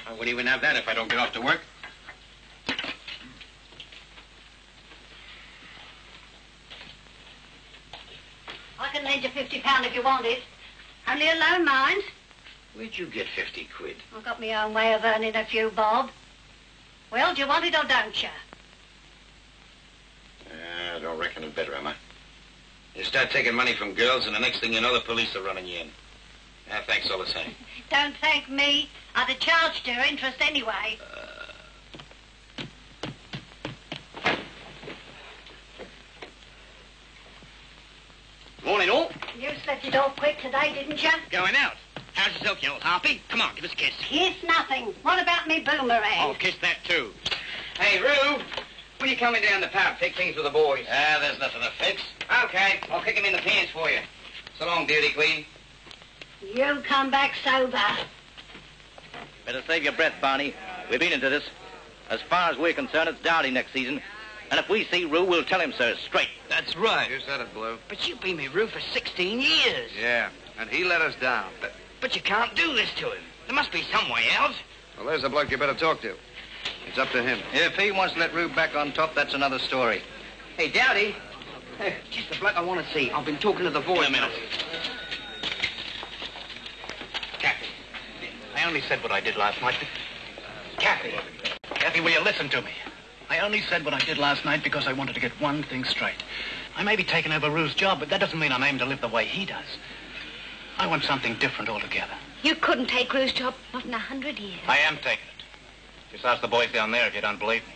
[SPEAKER 5] I wouldn't even have that if I don't get off to work.
[SPEAKER 4] I can lend you £50 if you want it. Only a loan, mind.
[SPEAKER 5] Where'd you get 50 quid?
[SPEAKER 4] I've got my own way of earning a few bob. Well, do you want it or don't you?
[SPEAKER 5] I don't reckon it better, am I? You start taking money from girls, and the next thing you know, the police are running you in. Thanks all the same.
[SPEAKER 4] Don't thank me. I'd have charged your interest anyway.
[SPEAKER 2] Morning, all.
[SPEAKER 4] You slept it off quick today, didn't you?
[SPEAKER 2] Going out. How's yourself, you old harpy? Come on, give us a kiss.
[SPEAKER 4] Kiss nothing. What about me boomerang?
[SPEAKER 2] I'll kiss that, too.
[SPEAKER 6] Hey, Roo, when you coming down the pub, take things with the boys.
[SPEAKER 5] There's nothing to fix.
[SPEAKER 6] Okay, I'll kick him in the pants for you. So long, beauty queen.
[SPEAKER 4] You come back sober.
[SPEAKER 10] Better save your breath, Barney. We've been into this. As far as we're concerned, it's Dowdy next season. And if we see Roo, we'll tell him so, straight.
[SPEAKER 11] That's right.
[SPEAKER 5] You said it, Blue.
[SPEAKER 2] But you've been me Roo for 16 years.
[SPEAKER 11] Yeah, and he let us down.
[SPEAKER 2] But you can't do this to him. There must be some way out.
[SPEAKER 11] Well, there's a bloke you better talk to. It's up to him.
[SPEAKER 10] If he wants to let Roo back on top, that's another story.
[SPEAKER 2] Hey, Dowdy. Just the bloke I want to see. I've been talking to the boys.
[SPEAKER 8] Wait a minute. Kathy, I only said what I did last night. Kathy, will you listen to me? I only said what I did last night because I wanted to get one thing straight. I may be taking over Roo's job, but that doesn't mean I'm aiming to live the way he does. I want something different altogether.
[SPEAKER 9] You couldn't take Rue's job, not in 100 years.
[SPEAKER 8] I am taking it. Just ask the boys down there if you don't believe me.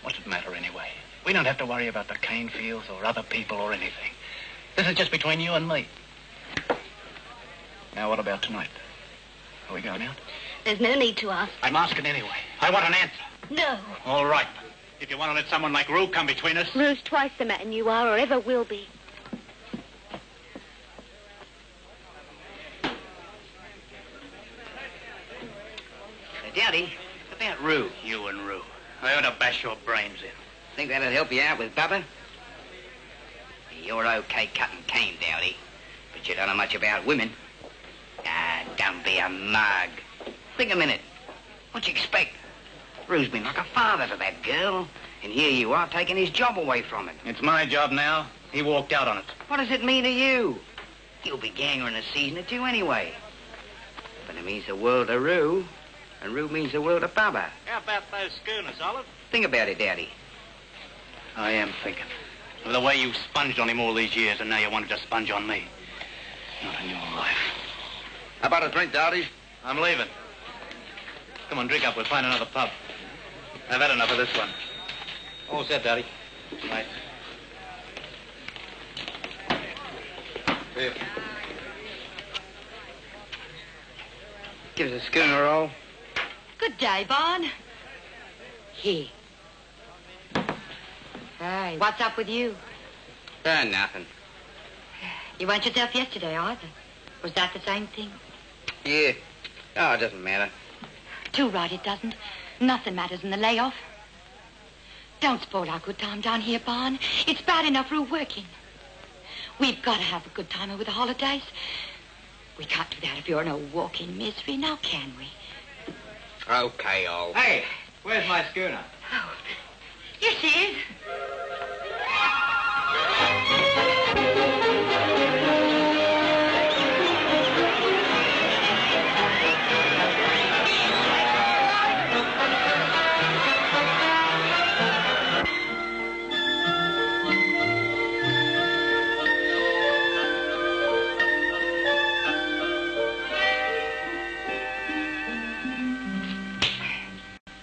[SPEAKER 8] What's it matter anyway? We don't have to worry about the cane fields or other people or anything. This is just between you and me. Now, what about tonight? Are we going out?
[SPEAKER 9] There's no need to ask.
[SPEAKER 8] I'm asking anyway. I want an answer.
[SPEAKER 9] No.
[SPEAKER 8] All right. If you want to let someone like Rue come between us...
[SPEAKER 9] Rue's twice the man you are or ever will be.
[SPEAKER 2] Daddy, about Roo.
[SPEAKER 8] You and Rue. I ought to bash your brains in.
[SPEAKER 2] Think that'd help you out with Bubba? You're okay cutting cane, Dowdy, but you don't know much about women. Don't be a mug. Think a minute. What do you expect? Rue's been like a father to that girl, and here you are taking his job away from him.
[SPEAKER 8] It's my job now. He walked out on it.
[SPEAKER 2] What does it mean to you? You'll be ganger in a season or two anyway. But it means the world to Rue, and Rue means the world to Bubba.
[SPEAKER 8] How about those schooners, Olive?
[SPEAKER 2] Think about it, Daddy.
[SPEAKER 8] I am thinking. Of the way you sponged on him all these years, and now you wanted to sponge on me. Not in your life.
[SPEAKER 11] How about a drink, Dowdy?
[SPEAKER 8] I'm leaving. Come on, drink up. We'll find another pub. I've had enough of this one. All set, Daddy. Right.
[SPEAKER 11] Here.
[SPEAKER 2] Give us a schooner roll.
[SPEAKER 3] Good day, Barn. Here. Hey, what's up with you?
[SPEAKER 2] Nothing.
[SPEAKER 3] You weren't yourself yesterday either. Was that the same thing?
[SPEAKER 2] Yeah. Oh, it doesn't matter.
[SPEAKER 3] Too right it doesn't. Nothing matters in the layoff. Don't spoil our good time down here, Barn. It's bad enough we're working. We've got to have a good time over the holidays. We can't do that if you're in a walking misery, now can we?
[SPEAKER 2] Okay, all.
[SPEAKER 6] Hey, where's my schooner?
[SPEAKER 3] Oh, here she is.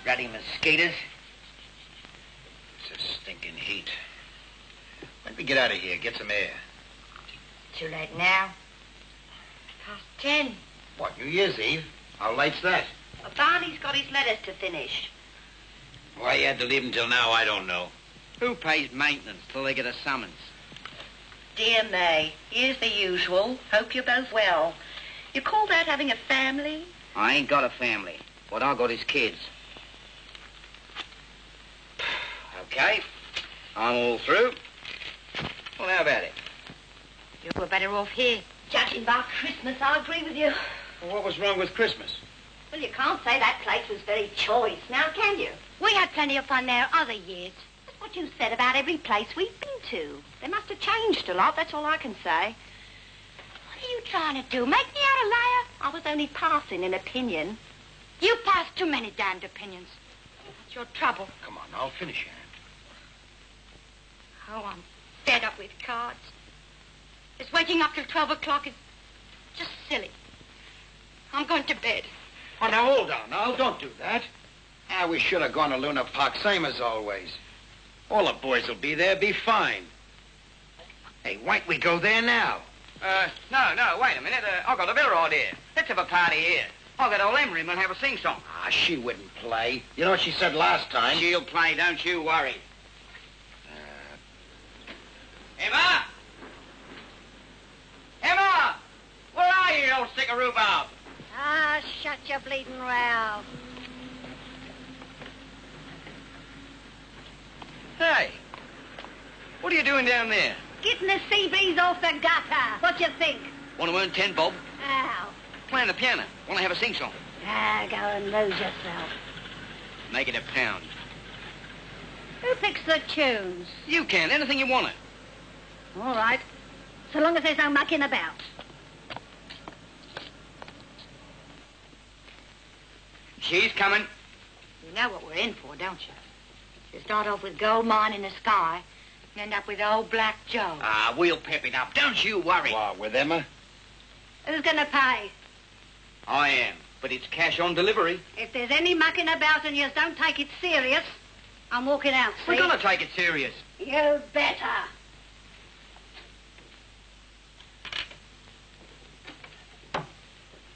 [SPEAKER 2] Ruddy mosquitoes.
[SPEAKER 5] It's a stinking heat. When we get out of here, get some air.
[SPEAKER 3] Too late now. Past 10.
[SPEAKER 5] What, New Year's Eve? How late's that?
[SPEAKER 4] Barney's got his letters to finish.
[SPEAKER 5] Why you had to leave until now, I don't know.
[SPEAKER 2] Who pays maintenance till they get a summons?
[SPEAKER 4] Dear May, here's the usual. Hope you're both well. You call that having a family?
[SPEAKER 2] I ain't got a family. What I got is kids. Okay. I'm all through. Well, how about it?
[SPEAKER 3] You were better off here.
[SPEAKER 4] Judging by Christmas, I agree with you.
[SPEAKER 5] Well, what was wrong with Christmas?
[SPEAKER 4] Well, you can't say that place was very choice, now can you? We had plenty of fun there other years. That's what you said about every place we've been to. They must have changed a lot, that's all I can say. What are you trying to do, make me out a liar? I was only passing an opinion.
[SPEAKER 3] You pass too many damned opinions. That's your trouble.
[SPEAKER 5] Come on, now, finish it.
[SPEAKER 3] Oh, I'm fed up with cards. Just waiting up till 12 o'clock is just silly. I'm going to bed.
[SPEAKER 5] Oh, now, hold on. Now, don't do that. We should have gone to Luna Park, same as always. All the boys will be there, be fine. Hey, why don't we go there now?
[SPEAKER 2] No, wait a minute. I've got a bill right here. Let's have a party here. I'll get old Emery and we'll have a sing-song.
[SPEAKER 5] She wouldn't play. You know what she said last time?
[SPEAKER 2] She'll play, don't you worry. Emma! Emma! Where are you, you old stick of rhubarb?
[SPEAKER 4] Ah, shut your bleeding row.
[SPEAKER 2] Hey, what are you doing down there?
[SPEAKER 4] Getting the sea breeze off the gutter. What you think?
[SPEAKER 2] Want to earn 10 bob?
[SPEAKER 4] Ow.
[SPEAKER 2] Playing the piano. Want to have a sing-song?
[SPEAKER 4] Go and lose yourself.
[SPEAKER 2] Make it £1.
[SPEAKER 4] Who picks the tunes?
[SPEAKER 2] You can, anything you want it.
[SPEAKER 4] All right. So long as there's no mucking about.
[SPEAKER 2] She's coming.
[SPEAKER 3] You know what we're in for, don't you? You start off with Gold Mine in the Sky and end up with Old Black Joe.
[SPEAKER 2] We'll pep it up. Don't you worry.
[SPEAKER 5] What, with Emma?
[SPEAKER 4] Who's going to pay?
[SPEAKER 2] I am, but it's cash on delivery.
[SPEAKER 4] If there's any mucking about and you don't take it serious, I'm walking out, see?
[SPEAKER 2] We're going to take it serious.
[SPEAKER 4] You better.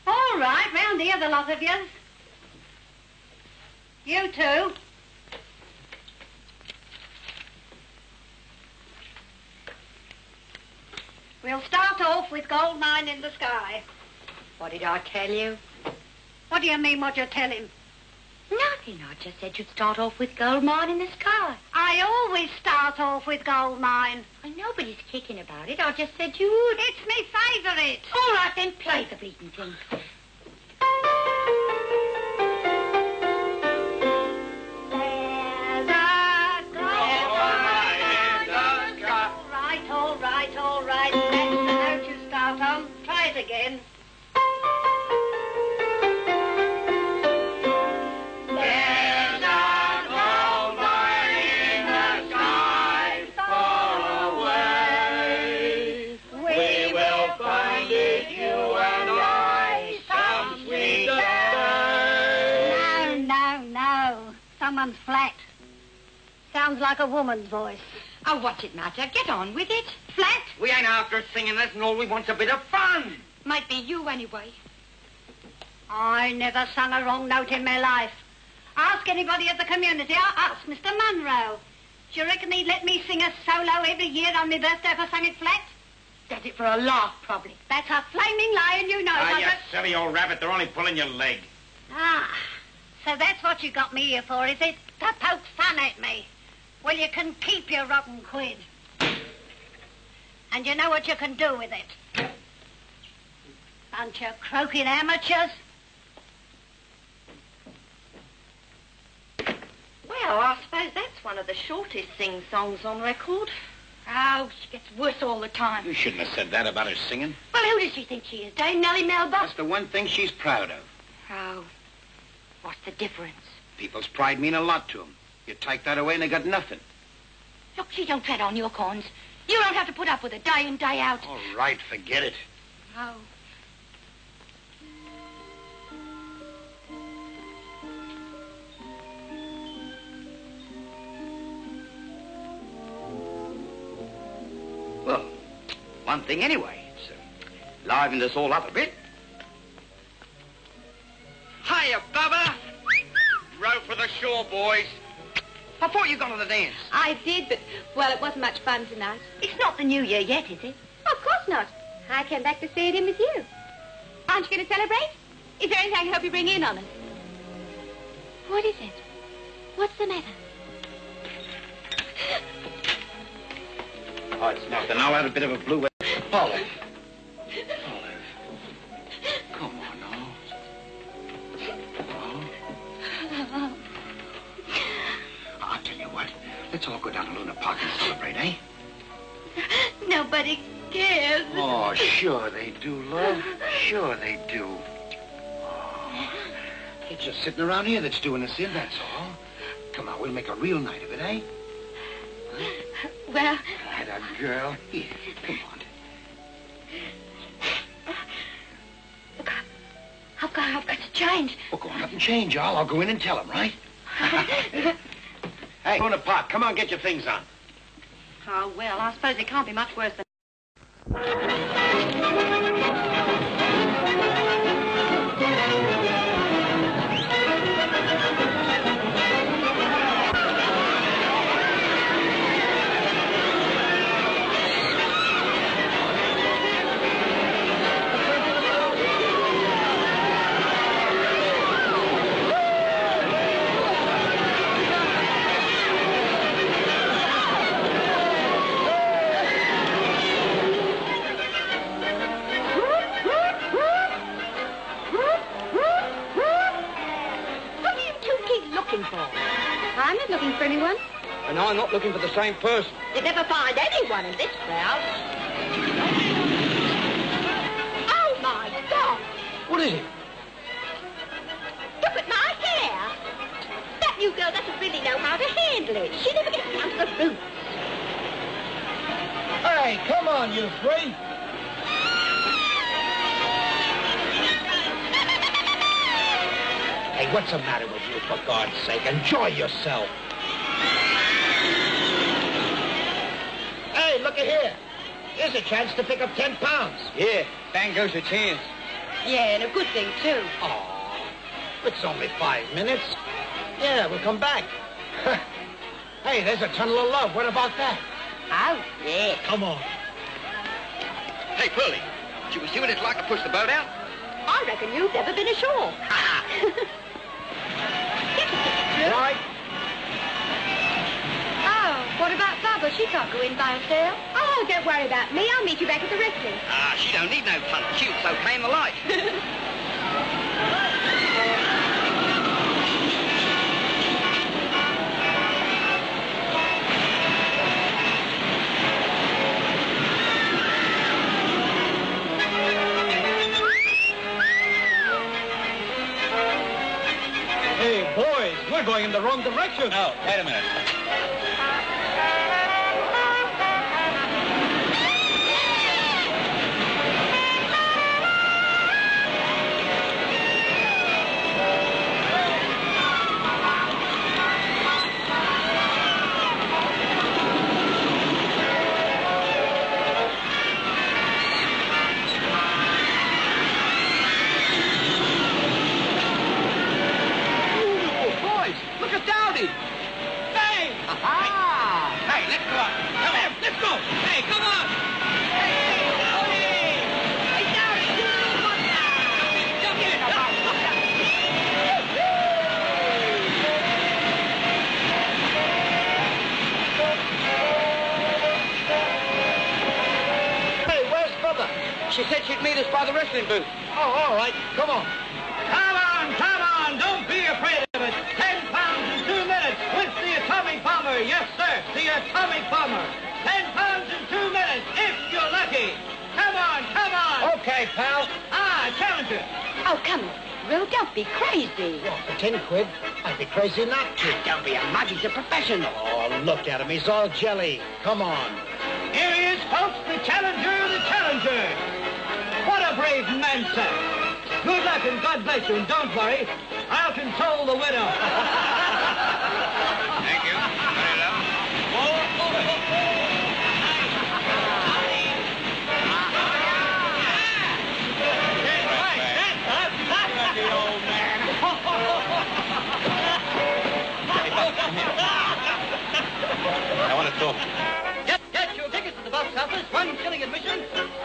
[SPEAKER 4] All right, round here, the lot of yous. You two. We'll start off with Gold Mine in the Sky.
[SPEAKER 3] What did I tell you?
[SPEAKER 4] What do you mean, what you tell him?
[SPEAKER 3] Nothing. I just said you'd start off with Gold Mine in the Sky.
[SPEAKER 4] I always start off with Gold Mine.
[SPEAKER 3] Nobody's kicking about it. I just said you would.
[SPEAKER 4] It's me favourite.
[SPEAKER 3] All right, then, play the bleating thing.
[SPEAKER 4] All right. That's the note you start on. Try it again.
[SPEAKER 12] There's a gold mine in the sky far away. We will find it, you and I, some sweet day.
[SPEAKER 4] No. Someone's flat. Sounds like a woman's voice.
[SPEAKER 3] Oh, what's it matter? Get on with it.
[SPEAKER 4] Flat?
[SPEAKER 2] We ain't after a singing lesson. All we want's a bit of fun.
[SPEAKER 3] Might be you anyway.
[SPEAKER 4] I never sung a wrong note in my life. Ask anybody at the community. Ask Mr. Munro. Do you reckon he'd let me sing a solo every year on my birthday if I sang it flat?
[SPEAKER 3] Does it for a laugh, probably.
[SPEAKER 4] That's a flaming lie, and you know it.
[SPEAKER 5] You silly old rabbit. They're only pulling your leg.
[SPEAKER 4] So that's what you got me here for, is it? To poke fun at me. Well, you can keep your rotten quid. And you know what you can do with it. Bunch of croaking amateurs.
[SPEAKER 3] Well, I suppose that's one of the shortest sing-songs on record. Oh, she gets worse all the time.
[SPEAKER 5] You shouldn't have said that about her singing.
[SPEAKER 3] Well, who does she think she is, Dame Nellie Melba?
[SPEAKER 5] That's the one thing she's proud of.
[SPEAKER 3] Oh, what's the difference?
[SPEAKER 5] People's pride mean a lot to them. You take that away and they got nothing.
[SPEAKER 3] Look, she don't tread on your corns. You don't have to put up with it day in, day out.
[SPEAKER 5] All right, forget it.
[SPEAKER 3] Oh.
[SPEAKER 2] Well, one thing anyway. It's livened us all up a bit. Hiya, Bubba! Row for the shore, boys. I thought you got to the dance.
[SPEAKER 9] I did, but, well, it wasn't much fun tonight.
[SPEAKER 3] It's not the New Year yet, is it?
[SPEAKER 9] Of course not. I came back to stay it in with you. Aren't you going to celebrate? Is there anything I can help you bring in on us? What is it? What's the matter?
[SPEAKER 5] Oh, it's nothing. I'll have a bit of a blue... Polly. Let's all go down to Luna Park and celebrate, eh?
[SPEAKER 3] Nobody cares.
[SPEAKER 5] Oh, sure they do, love. Sure they do. Oh, it's just sitting around here that's doing us in, that's all. Come on, we'll make a real night of it, eh? Huh?
[SPEAKER 3] Well...
[SPEAKER 5] That girl. Here, come on.
[SPEAKER 3] Look, I've got to change.
[SPEAKER 5] Well, go on up and change, I'll go in and tell him, right? Hey, Luna Park, come on, get your things on.
[SPEAKER 3] Oh, well, I suppose it can't be much worse than...
[SPEAKER 9] I'm not looking for anyone.
[SPEAKER 6] And I'm not looking for the same person.
[SPEAKER 4] You'd never find anyone in this crowd. Oh, my God!
[SPEAKER 6] What is it?
[SPEAKER 4] Look at my hair. That new girl doesn't really know how to handle it. She never gets down to the roots.
[SPEAKER 5] Hey, come on, you three. Hey, what's the matter with you, for God's sake? Enjoy yourself. Hey, look at here. Here's a chance to pick up 10 pounds.
[SPEAKER 6] Yeah, bang goes your chance.
[SPEAKER 3] Yeah, and a good thing, too.
[SPEAKER 5] Oh, it's only 5 minutes. Yeah, we'll come back. Hey, there's a tunnel of love. What about that?
[SPEAKER 3] Oh, yeah.
[SPEAKER 5] Come on.
[SPEAKER 2] Hey, Pearlie, should we see what it's like to push the boat out?
[SPEAKER 4] I reckon you've never been ashore.
[SPEAKER 5] Right.
[SPEAKER 3] Oh, what about Bubba? She can't go in by herself.
[SPEAKER 9] Oh, don't worry about me. I'll meet you back at the restaurant.
[SPEAKER 2] She don't need no tunnel. She looks okay in the light.
[SPEAKER 6] Hey, boys, we're going in the wrong direction.
[SPEAKER 8] No, wait a minute.
[SPEAKER 6] Look at Dowdy! Hey!
[SPEAKER 2] Aha! Hey, let's go up. Come here, let's go. Hey, come on. Hey, Dowdy! Hey, Dowdy, you what now? Jump in the boat.
[SPEAKER 5] Hey, where's Bubba?
[SPEAKER 6] She said she'd meet us by the wrestling booth.
[SPEAKER 5] Oh, all right. Come on.
[SPEAKER 6] Come on, don't be afraid of it. 10 pounds in 2 minutes with the Atomic Bomber. Yes, sir, the Atomic Bomber. 10 pounds in 2 minutes if you're lucky. Come on.
[SPEAKER 5] Okay, pal.
[SPEAKER 6] Challenger.
[SPEAKER 3] Oh, come on, Roo, don't be crazy.
[SPEAKER 5] Well, for 10 quid, I'd be crazy not to.
[SPEAKER 2] Don't be a mug, he's a professional.
[SPEAKER 5] Oh, look at him. He's all jelly. Come on.
[SPEAKER 6] Here he is, folks, the Challenger. What a brave man, sir. Good luck and God bless you, and don't worry. I'll console the widow.
[SPEAKER 2] Thank you. Very well.
[SPEAKER 8] I want to talk to you.
[SPEAKER 6] Get your tickets to the box office. 1 shilling admission.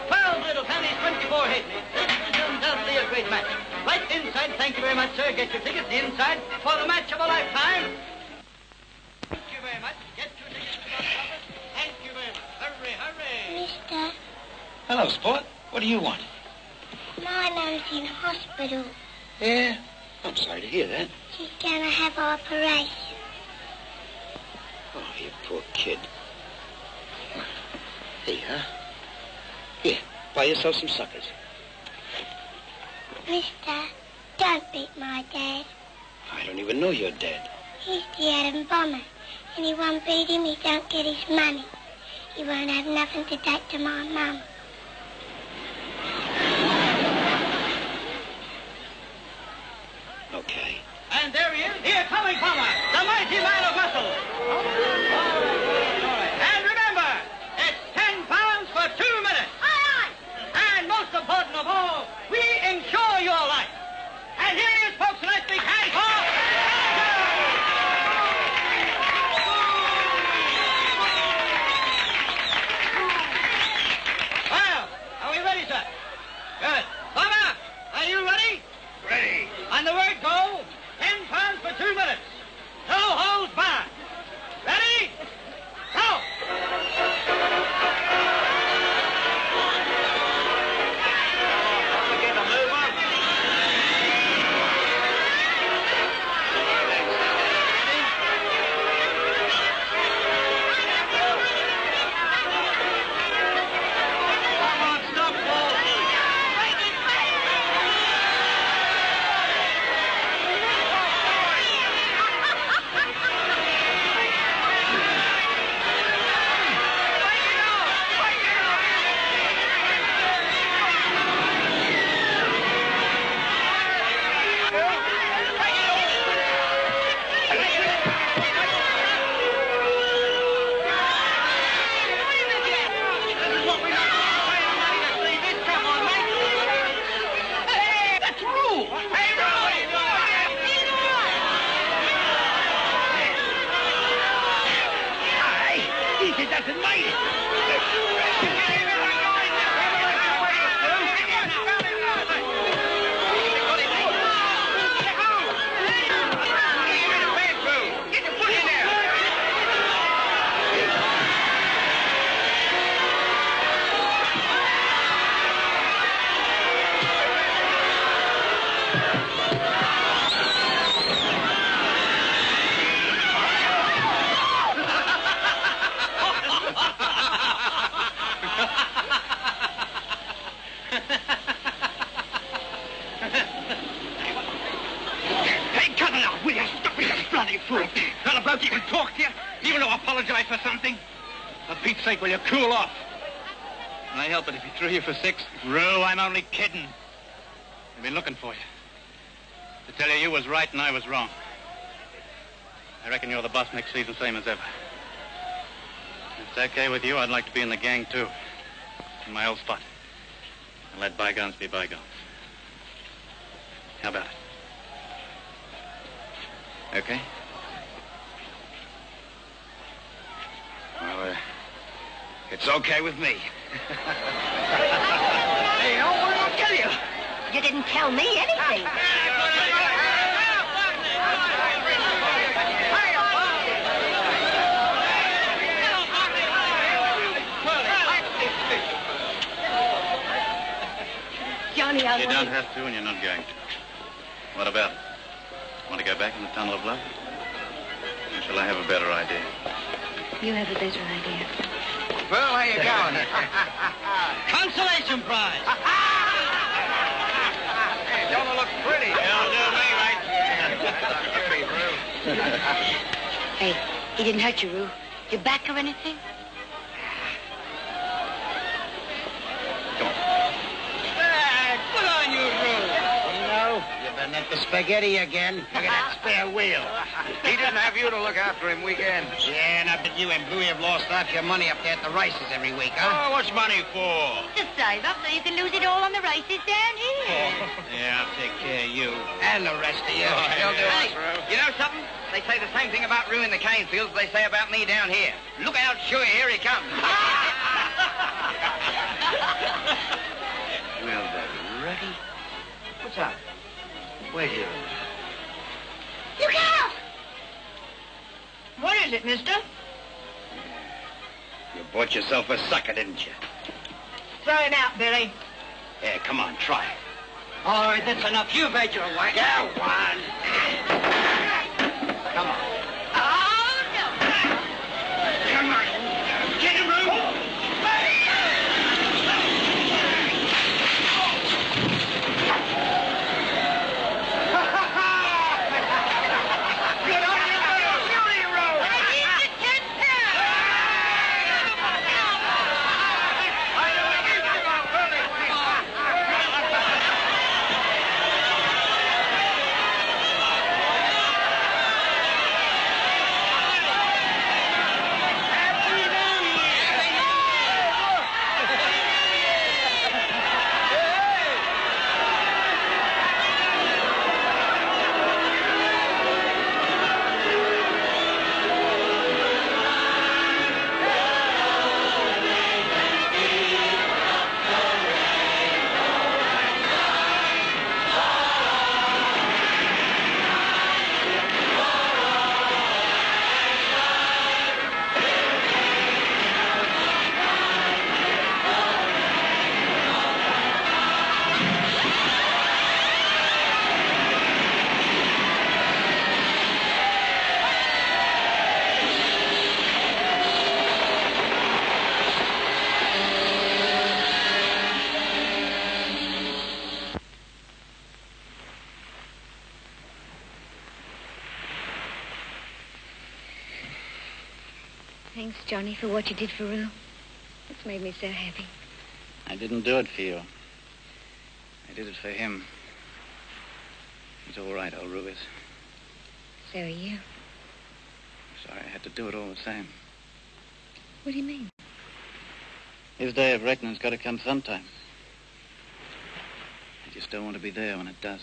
[SPEAKER 6] 12 little pennies, 24 halfpennies. This is undoubtedly a great match. Right inside. Thank you very much, sir. Get your tickets inside for the match of a lifetime. Thank you very much. Get your tickets to the box office. Thank you very much. Hurry.
[SPEAKER 13] Mister,
[SPEAKER 5] Hello, sport. What do you want?
[SPEAKER 13] my nan's in hospital.
[SPEAKER 5] Yeah? I'm sorry to hear that.
[SPEAKER 13] She's gonna have an operation.
[SPEAKER 2] Oh, you poor kid. Here, huh? Here, buy yourself some suckers.
[SPEAKER 13] Mister, don't beat my dad.
[SPEAKER 2] I don't even know your dad.
[SPEAKER 13] He's the atom bomber, and he won't beat him, he don't get his money. He won't have nothing to take to my mum.
[SPEAKER 2] Okay. And there he is, here coming from us, the mighty man of muscle. And remember, it's 10 pounds for 2 minutes. Aye, aye. And most important of all, we insure your life. And here he is, folks, a nice big hand for... Well, are we ready, sir? Good. Bomber, are you ready?
[SPEAKER 11] Ready.
[SPEAKER 2] On the word go, 10 pounds for 2 minutes. No holds barred. Ready? Go!
[SPEAKER 11] Get a move on.
[SPEAKER 2] Come on, stop, Paul.
[SPEAKER 14] Hey, cut it out, will you? Stop it, you bloody fool. Fellow bloke, even talk to you? You want to apologize for something? For Pete's sake, will you cool off? Can I help it if he threw you for 6? Rue, I'm only kidding. I've been looking for you. To tell you, you was right and I was wrong. I reckon you're the boss next season, same as ever. If it's okay with you, I'd like to be in the gang, too. In my old spot. And let bygones be bygones. How about it? Okay?
[SPEAKER 11] Well, it's okay with me.
[SPEAKER 4] Hey, what did I tell you? You didn't tell me anything. Johnny,
[SPEAKER 8] You don't have to, and you're not going to. What about it? Want to go back in the tunnel of love? Or shall I have a better idea?
[SPEAKER 3] You have a better idea.
[SPEAKER 6] Well, how you going?
[SPEAKER 2] Consolation prize.
[SPEAKER 6] Hey, don't it look pretty?
[SPEAKER 2] It'll do me right.
[SPEAKER 3] Hey, he didn't hurt you, Rue. Your back or anything?
[SPEAKER 2] Good on you, Rue.
[SPEAKER 7] No, you've been at the spaghetti again. Look at that spare wheel.
[SPEAKER 6] He didn't have you to look after him weekend.
[SPEAKER 7] Yeah, and I bet you and Bluey have lost half your money up there at the races every week, huh?
[SPEAKER 14] Oh, what's money for?
[SPEAKER 3] To save up so you can lose it all on the races down here.
[SPEAKER 14] Yeah, I'll take care of you.
[SPEAKER 7] And the rest of you.
[SPEAKER 6] He'll do
[SPEAKER 2] Hey,
[SPEAKER 6] us, Rue.
[SPEAKER 2] you know something? They say the same thing about Rue in the cane fields they say about me down here. Look out, sure, here he comes.
[SPEAKER 11] Well, then, ready? What's up? Wait here.
[SPEAKER 3] Look out!
[SPEAKER 4] What is it, mister?
[SPEAKER 11] You bought yourself a sucker, didn't you?
[SPEAKER 4] Throw him out, Billy.
[SPEAKER 11] Yeah, come on, try it.
[SPEAKER 2] All right, that's enough. You've had your whack.
[SPEAKER 11] Yeah, one. Come on.
[SPEAKER 3] Oh, no. Thanks, Johnny, for what you did for Rue. It's made me so happy.
[SPEAKER 8] I didn't do it for you. I did it for him. He's all right, old Rue is.
[SPEAKER 3] So are you.
[SPEAKER 8] Sorry I had to do it all the same.
[SPEAKER 3] What do you mean?
[SPEAKER 8] His day of reckoning's got to come sometime. I just don't want to be there when it does.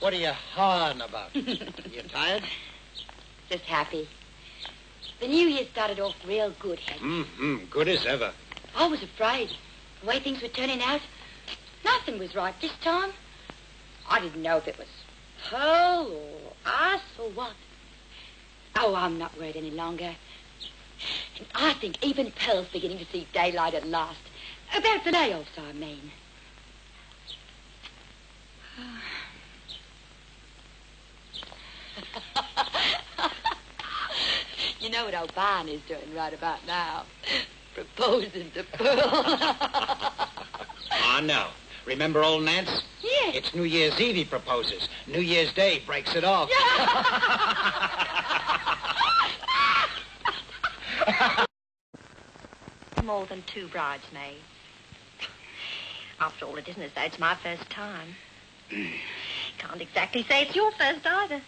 [SPEAKER 7] What are you hawing about? You tired?
[SPEAKER 3] Just happy. The new year started off real good, hadn't it?
[SPEAKER 7] Good as ever.
[SPEAKER 3] I was afraid. The way things were turning out, nothing was right this time. I didn't know if it was Pearl or us or what. Oh, I'm not worried any longer. And I think even Pearl's beginning to see daylight at last. About the layoffs, I mean. You know what old Barney's doing right about now? Proposing to Pearl.
[SPEAKER 7] Oh, no. Remember old Nance?
[SPEAKER 3] Yeah.
[SPEAKER 7] It's New Year's Eve he proposes. New Year's Day breaks it off.
[SPEAKER 4] More than 2 bridesmaids. After all, it isn't as though it's my first time. Can't exactly say it's your first either.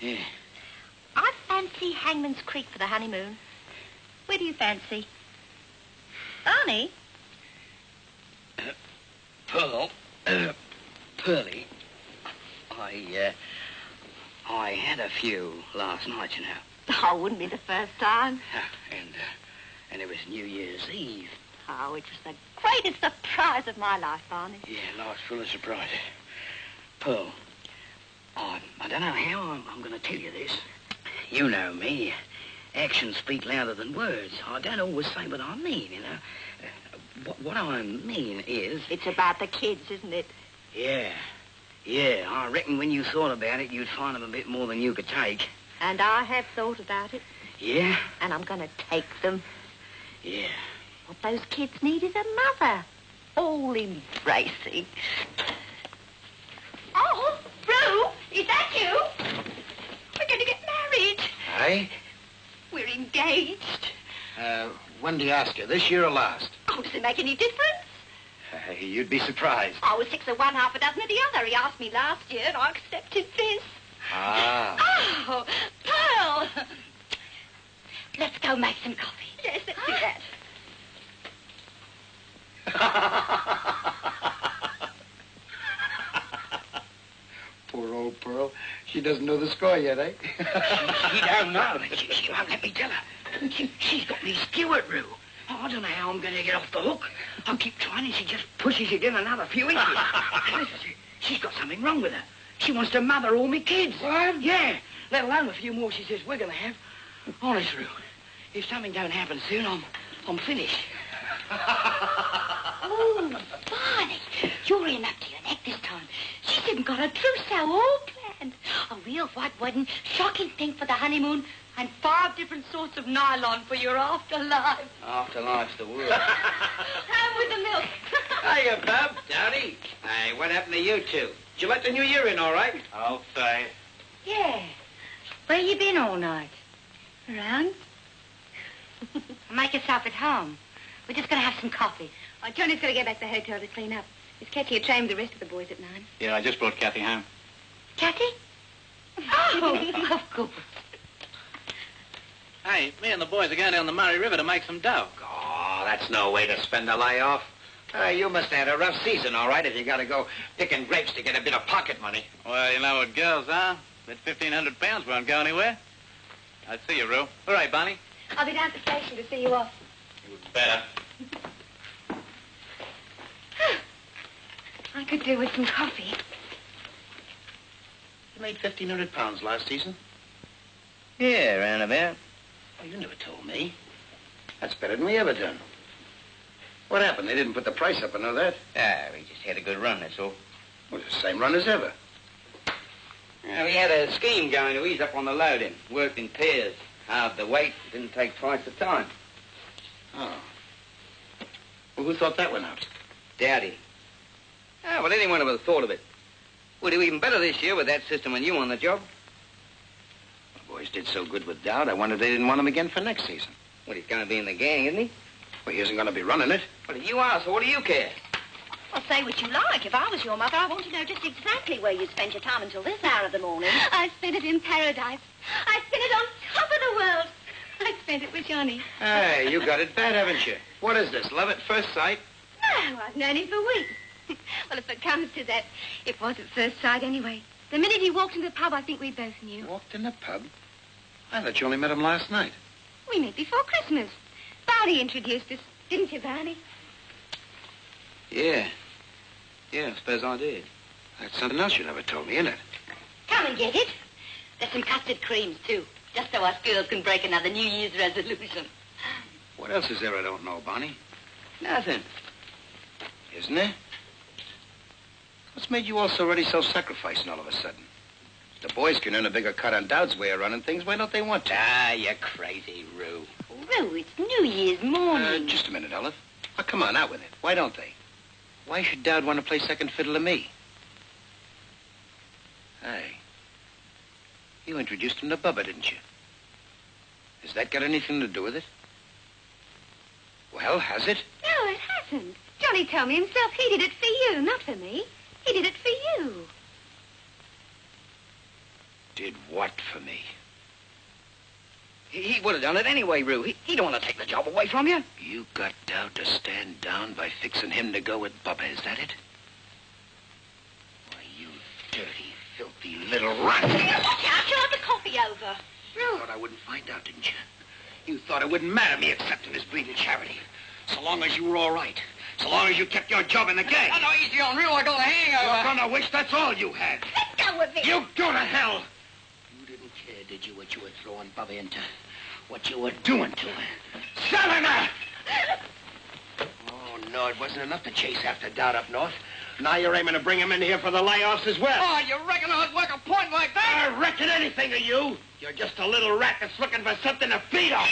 [SPEAKER 8] Yeah.
[SPEAKER 4] I fancy Hangman's Creek for the honeymoon. Where do you fancy? Barney?
[SPEAKER 2] Pearl, Pearlie, I had a few last night, you know.
[SPEAKER 4] Oh, wouldn't be the first time.
[SPEAKER 2] And it was New Year's Eve.
[SPEAKER 4] Oh, it was the greatest surprise of my life, Barney.
[SPEAKER 2] Yeah, life's full of surprises. Pearl, I don't know how I'm going to tell you this. You know me. Actions speak louder than words. I don't always say what I mean, you know. What I mean is...
[SPEAKER 4] It's about the kids, isn't it?
[SPEAKER 2] Yeah. Yeah, I reckon when you thought about it, you'd find them a bit more than you could take.
[SPEAKER 4] And I have thought about it.
[SPEAKER 2] Yeah?
[SPEAKER 4] And I'm going to take them.
[SPEAKER 2] Yeah.
[SPEAKER 4] What those kids need is a mother. All embracing. Oh, Rue, is that you? We're going to get married.
[SPEAKER 7] Aye?
[SPEAKER 4] We're engaged.
[SPEAKER 7] When do you ask her, this year or last?
[SPEAKER 4] Oh, does it make any difference?
[SPEAKER 7] You'd be surprised.
[SPEAKER 4] I was 6 of one, half a dozen of the other. He asked me last year, and I accepted this.
[SPEAKER 7] Ah.
[SPEAKER 3] Oh, Pearl! Let's go make some coffee.
[SPEAKER 4] Yes, let's do that.
[SPEAKER 7] Poor old Pearl. She doesn't know the score yet, eh?
[SPEAKER 2] She don't know. She won't let me tell her. She's got me skewered, Rue. Oh, I don't know how I'm going to get off the hook. I keep trying and she just pushes it in another few inches. She's got something wrong with her. She wants to mother all me kids.
[SPEAKER 7] What?
[SPEAKER 2] Yeah, let alone a few more she says we're going to have. Honest, Rue, if something don't happen soon, I'm finished.
[SPEAKER 3] Oh, Barney, you're in up to your neck this time. She's even got a trousseau all planned. A real white wedding, shocking thing for the honeymoon, and 5 different sorts of nylon for your afterlife.
[SPEAKER 2] Afterlife's the word.
[SPEAKER 3] Have with the milk.
[SPEAKER 5] Hiya, Bob. Dowdy. Hey, what happened to you two? Did you let the new year in all right?
[SPEAKER 8] I'll say.
[SPEAKER 3] Yeah. Where you been all night? Around? Make yourself at home. We're just going to have some coffee.
[SPEAKER 9] Oh, Johnny's got to get back to the hotel to clean up. He's catching a train with the rest of the boys at 9.
[SPEAKER 8] Yeah, I just brought Kathy home.
[SPEAKER 3] Kathy? Oh, of course.
[SPEAKER 8] Hey, me and the boys are going down the Murray River to make some dough.
[SPEAKER 5] Oh, that's no way to spend a layoff. You must have had a rough season, all right, if you got to go picking grapes to get a bit of pocket money.
[SPEAKER 8] Well, you know what girls are. That 1,500 pounds won't go anywhere. I see you, Rue. All right, Bonnie.
[SPEAKER 9] I'll be down at the station to see you off.
[SPEAKER 8] You'd better.
[SPEAKER 9] I could do with some coffee.
[SPEAKER 7] You made 1,500 pounds last season?
[SPEAKER 2] Yeah, roundabout.
[SPEAKER 7] Oh, you never told me. That's better than we ever done. What happened? They didn't put the price up, I know that.
[SPEAKER 2] Ah, we just had a good run, that's all.
[SPEAKER 7] Well, it's the same run as ever.
[SPEAKER 2] Yeah, we had a scheme going to ease up on the loading. Worked in pairs. Halved the weight. Didn't take twice the time.
[SPEAKER 7] Oh. Well, who thought that one out?
[SPEAKER 2] Dowdy. Oh, well, anyone would have thought of it. We'll do even better this year with that system and you on the job.
[SPEAKER 7] The boys did so good with Dowd, I wondered they didn't want him again for next season.
[SPEAKER 2] Well, he's going to be in the gang, isn't he?
[SPEAKER 7] Well, he isn't going to be running it.
[SPEAKER 2] Well, if you are, so what do you care?
[SPEAKER 4] Well, say what you like. If I was your mother, I want to know just exactly where you spent your time until this hour of the morning.
[SPEAKER 9] I spent it in paradise. I spent it on top of the world. I spent it with Johnny.
[SPEAKER 7] Hey, you got it bad, haven't you? What is this, love at first sight?
[SPEAKER 9] No, I've known him for weeks. Well, if it comes to that, it was at first sight anyway. The minute he walked into the pub, I think we both knew.
[SPEAKER 7] Walked in the pub? I thought you only met him last night.
[SPEAKER 9] We met before Christmas. Barney introduced us, didn't you, Barney?
[SPEAKER 2] Yeah. Yeah, I suppose I did.
[SPEAKER 7] That's something else you never told me, isn't it?
[SPEAKER 3] Come and get it. There's some custard creams, too, just so us girls can break another New Year's resolution.
[SPEAKER 7] What else is there I don't know, Barney?
[SPEAKER 2] Nothing.
[SPEAKER 7] Isn't there? What's made you all so ready, self-sacrificing all of a sudden? The boys can earn a bigger cut on Dowd's way of running things. Why don't they want to?
[SPEAKER 2] Ah, you're crazy, Roo.
[SPEAKER 3] Roo, it's New Year's morning.
[SPEAKER 7] Just a minute, Olive. Now, come on, out with it. Why don't they? Why should Dowd want to play second fiddle to me? Hey, you introduced him to Bubba, didn't you? Has that got anything to do with it? Well, has it?
[SPEAKER 9] No, it hasn't. Johnny told me himself he did it for you, not for me. He did it for you.
[SPEAKER 7] Did what for me?
[SPEAKER 2] He would have done it anyway, Roo. He don't want to take the job away from you.
[SPEAKER 7] You got Dowd to stand down by fixing him to go with Bubba, is that it? Why, you dirty, filthy little rat.
[SPEAKER 3] Watch out, you'll have the coffee over.
[SPEAKER 7] You thought I wouldn't find out, didn't you? You thought it wouldn't matter me accepting this bleeding charity. So long as you were all right. So long as you kept your job in the gang.
[SPEAKER 2] No, easy on Roo. I got a hangover.
[SPEAKER 7] You're gonna wish that's all you had.
[SPEAKER 3] Let go of it.
[SPEAKER 7] You go to hell. You didn't care, did you, what you were throwing Bubba into? What you were doing to her? Selling her! Oh, no, it wasn't enough to chase after Dowd up north. Now you're aiming to bring him in here for the layoffs as well.
[SPEAKER 2] Oh, you reckon I'd work a point like that?
[SPEAKER 7] I reckon anything of you. You're just a little rat that's looking for something to feed on.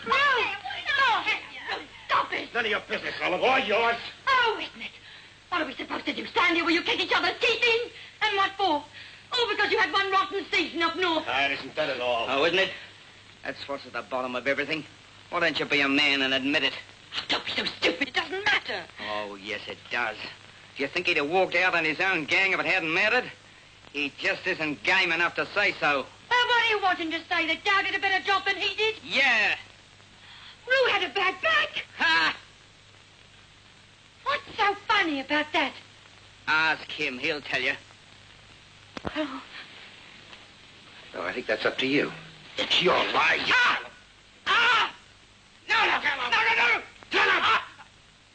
[SPEAKER 3] No! Stop it!
[SPEAKER 7] None of your business, Olive, or yours.
[SPEAKER 3] Oh, isn't it? What are we supposed to do? Stand here while you kick each other's teeth in? And what for? Oh, because you had one rotten season up north.
[SPEAKER 7] That isn't that at all.
[SPEAKER 2] Oh, isn't it? That's what's at the bottom of everything. Why don't you be a man and admit it?
[SPEAKER 3] Don't be so stupid. It doesn't matter.
[SPEAKER 2] Oh, yes, it does. Do you think he'd have walked out on his own gang if it hadn't mattered? He just isn't game enough to say so.
[SPEAKER 3] What are you wanting to say? That Dowd did a better job than he did?
[SPEAKER 2] Yeah.
[SPEAKER 3] Roo had a bad back.
[SPEAKER 2] Ha!
[SPEAKER 3] What's so funny about that?
[SPEAKER 2] Ask him. He'll tell you.
[SPEAKER 3] Oh.
[SPEAKER 7] No, I think that's up to you. It's your lie.
[SPEAKER 2] Ah! Ah! No, no, no.
[SPEAKER 7] Tell him!
[SPEAKER 2] Ah!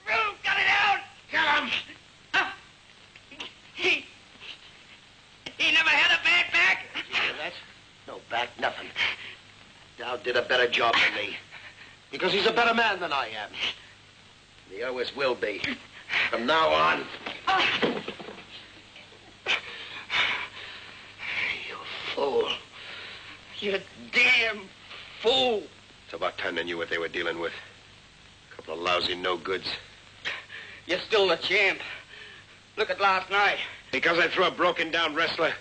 [SPEAKER 2] Roo, got it out!
[SPEAKER 7] Tell him!
[SPEAKER 2] Ah! He never had a bad back.
[SPEAKER 7] Did you hear that? No back, nothing. Dowd did a better job than me. Because he's a better man than I am. He always will be. From now on. You fool.
[SPEAKER 2] You damn fool.
[SPEAKER 7] It's about time they knew what they were dealing with. A couple of lousy no-goods.
[SPEAKER 2] You're still the champ. Look at last night.
[SPEAKER 7] Because I threw a broken-down wrestler?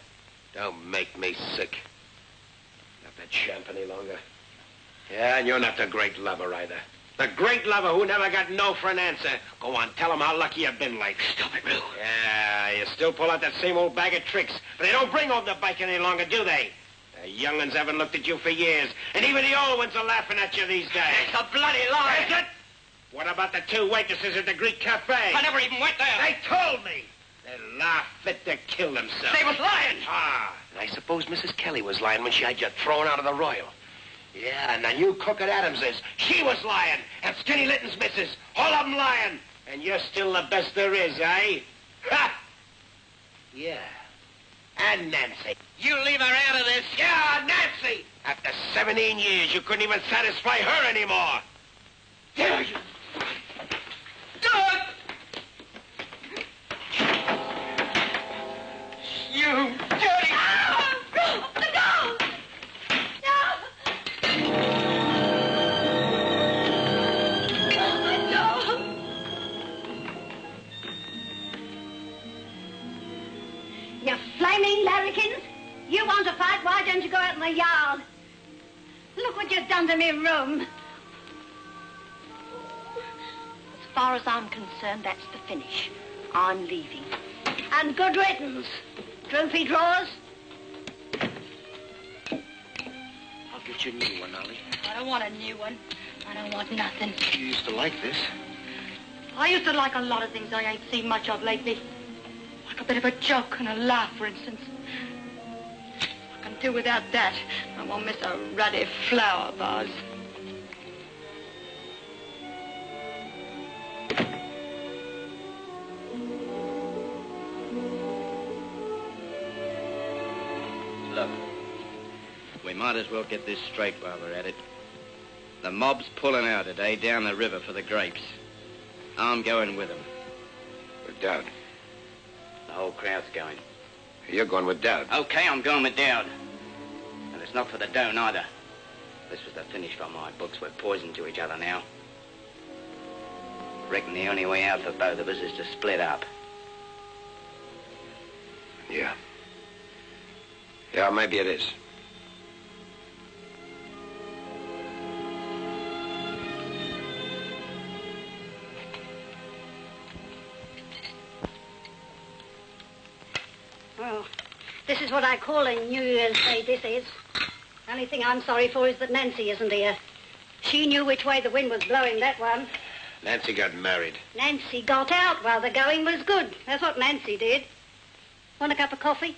[SPEAKER 7] Don't make me sick. Not that champ any longer. Yeah, and you're not the great lover either. The great lover who never got no for an answer. Go on, tell him how lucky you've been lately.
[SPEAKER 2] Stop it, Roo.
[SPEAKER 7] Yeah, you still pull out that same old bag of tricks. But they don't bring home the bike any longer, do they? The young'uns haven't looked at you for years. And even the old ones are laughing at you these days.
[SPEAKER 2] It's a bloody lie.
[SPEAKER 7] Is it? What about the two waitresses at the Greek Cafe?
[SPEAKER 2] I never even went there.
[SPEAKER 7] They told me. They laugh fit to kill themselves.
[SPEAKER 2] They was lying.
[SPEAKER 7] Ah, and I suppose Mrs. Kelly was lying when she had you thrown out of the Royal. Yeah, and the new cook at Adams's, she was lying. And Skinny Litton's missus, all of them lying. And you're still the best there is, eh? Ha! Yeah. And Nancy.
[SPEAKER 2] You leave her out of this.
[SPEAKER 7] Yeah, Nancy! After 17 years, you couldn't even satisfy her anymore. There you...
[SPEAKER 2] Doug! You
[SPEAKER 4] my yard. Look what you've done to me room.
[SPEAKER 3] As far as I'm concerned, that's the finish. I'm leaving.
[SPEAKER 4] And good riddance. Trophy drawers?
[SPEAKER 7] I'll get you a new one, Ollie.
[SPEAKER 3] I don't want a new one. I don't want nothing.
[SPEAKER 7] You used to like this.
[SPEAKER 3] I used to like a lot of things I ain't seen much of lately. Like a bit of a joke and a laugh, for instance. I can do without that. I won't miss a ruddy flower vase.
[SPEAKER 2] Look, we might as well get this straight while we're at it. The mob's pulling out today down the river for the grapes. I'm going with them.
[SPEAKER 7] With Dowd.
[SPEAKER 2] The whole crowd's going.
[SPEAKER 7] You're going with Dowd.
[SPEAKER 2] Okay, I'm going with Dowd. And it's not for the dough neither. This was the finish for my books. We're poison to each other now. Reckon the only way out for both of us is to split up.
[SPEAKER 7] Yeah. Yeah, maybe it is.
[SPEAKER 4] Well, this is what I call a New Year's Day, this is. The only thing I'm sorry for is that Nancy isn't here. She knew which way the wind was blowing, that one.
[SPEAKER 7] Nancy got married.
[SPEAKER 4] Nancy got out while the going was good. That's what Nancy did. Want a cup of coffee?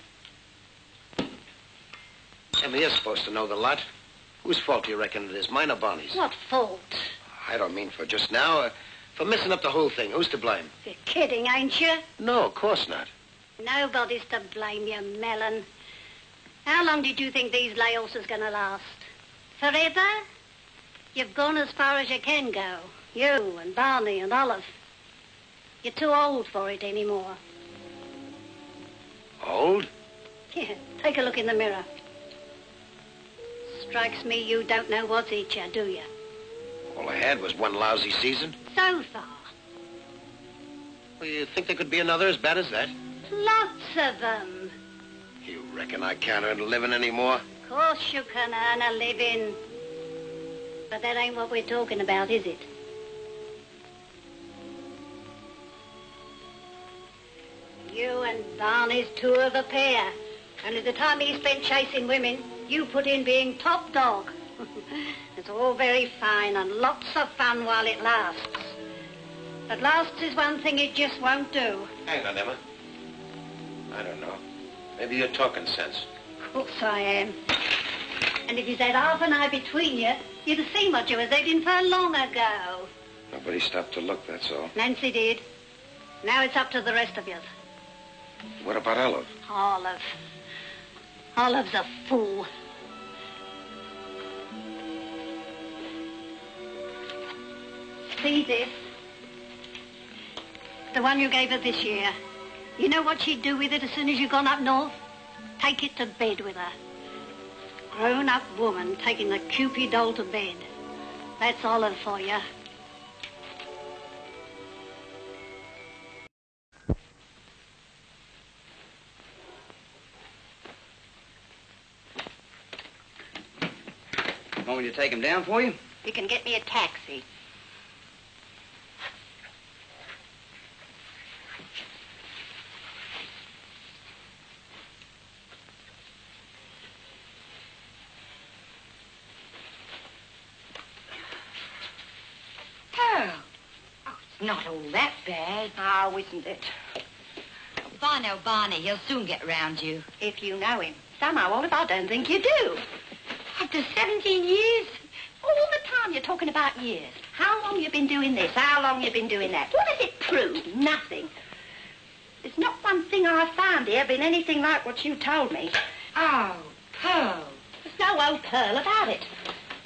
[SPEAKER 7] Emma, you're supposed to know the lot. Whose fault do you reckon it is, mine or Barney's?
[SPEAKER 4] What fault?
[SPEAKER 7] I don't mean for just now. For messing up the whole thing. Who's to blame?
[SPEAKER 4] You're kidding, ain't you?
[SPEAKER 7] No, of course not.
[SPEAKER 4] Nobody's to blame, you melon. How long did you think these layoffs was going to last? Forever? You've gone as far as you can go. You and Barney and Olive. You're too old for it anymore.
[SPEAKER 7] Old?
[SPEAKER 4] Yeah, take a look in the mirror. Strikes me you don't know what's each you, do you?
[SPEAKER 7] All I had was one lousy season.
[SPEAKER 4] So far.
[SPEAKER 7] Well, you think there could be another as bad as that?
[SPEAKER 4] Lots of them.
[SPEAKER 7] You reckon I can't earn a living anymore?
[SPEAKER 4] Of course you can earn a living. But that ain't what we're talking about, is it? You and Barney's two of a pair. Only the time he spent chasing women, you put in being top dog. It's all very fine and lots of fun while it lasts. But lasts is one thing it just won't do.
[SPEAKER 7] Hang on, Emma. I don't know. Maybe you're talking sense.
[SPEAKER 4] Of course I am. And if you'd had half an eye between you, you'd have seen what you was heading for long ago.
[SPEAKER 7] Nobody stopped to look, that's all.
[SPEAKER 4] Nancy did. Now it's up to the rest of you.
[SPEAKER 7] What about Olive?
[SPEAKER 4] Olive. Olive's a fool. See this? The one you gave her this year. You know what she'd do with it as soon as you'd gone up north? Take it to bed with her. Grown-up woman taking the Cupid doll to bed. That's Olive for you.
[SPEAKER 2] Want me to take him down for you?
[SPEAKER 3] You can get me a taxi. Oh, it's not all that bad. Oh, isn't it?
[SPEAKER 15] If I know Barney, he'll soon get round you.
[SPEAKER 3] If you know him. Somehow, Olive, I don't think you do. After 17 years, all the time you're talking about years. How long you been doing this? How long you been doing that? What does it prove? Nothing. There's not one thing I found here been anything like what you told me. Oh, Pearl. There's no old Pearl about it.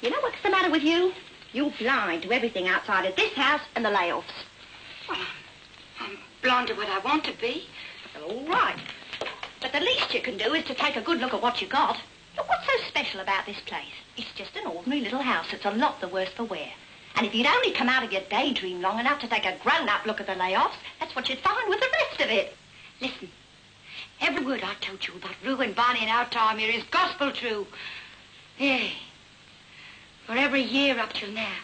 [SPEAKER 3] You know what's the matter with you? You're blind to everything outside of this house and the layoffs.
[SPEAKER 15] Well, I'm blind to what I want to be.
[SPEAKER 3] All right. But the least you can do is to take a good look at what you got. Look, what's so special about this place? It's just an ordinary little house. It's a lot the worse for wear. And if you'd only come out of your daydream long enough to take a grown-up look at the layoffs, that's what you'd find with the rest of it.
[SPEAKER 15] Listen, every word I told you about Rue and Barney in our time here is gospel true.
[SPEAKER 3] Yeah. For every year up till now.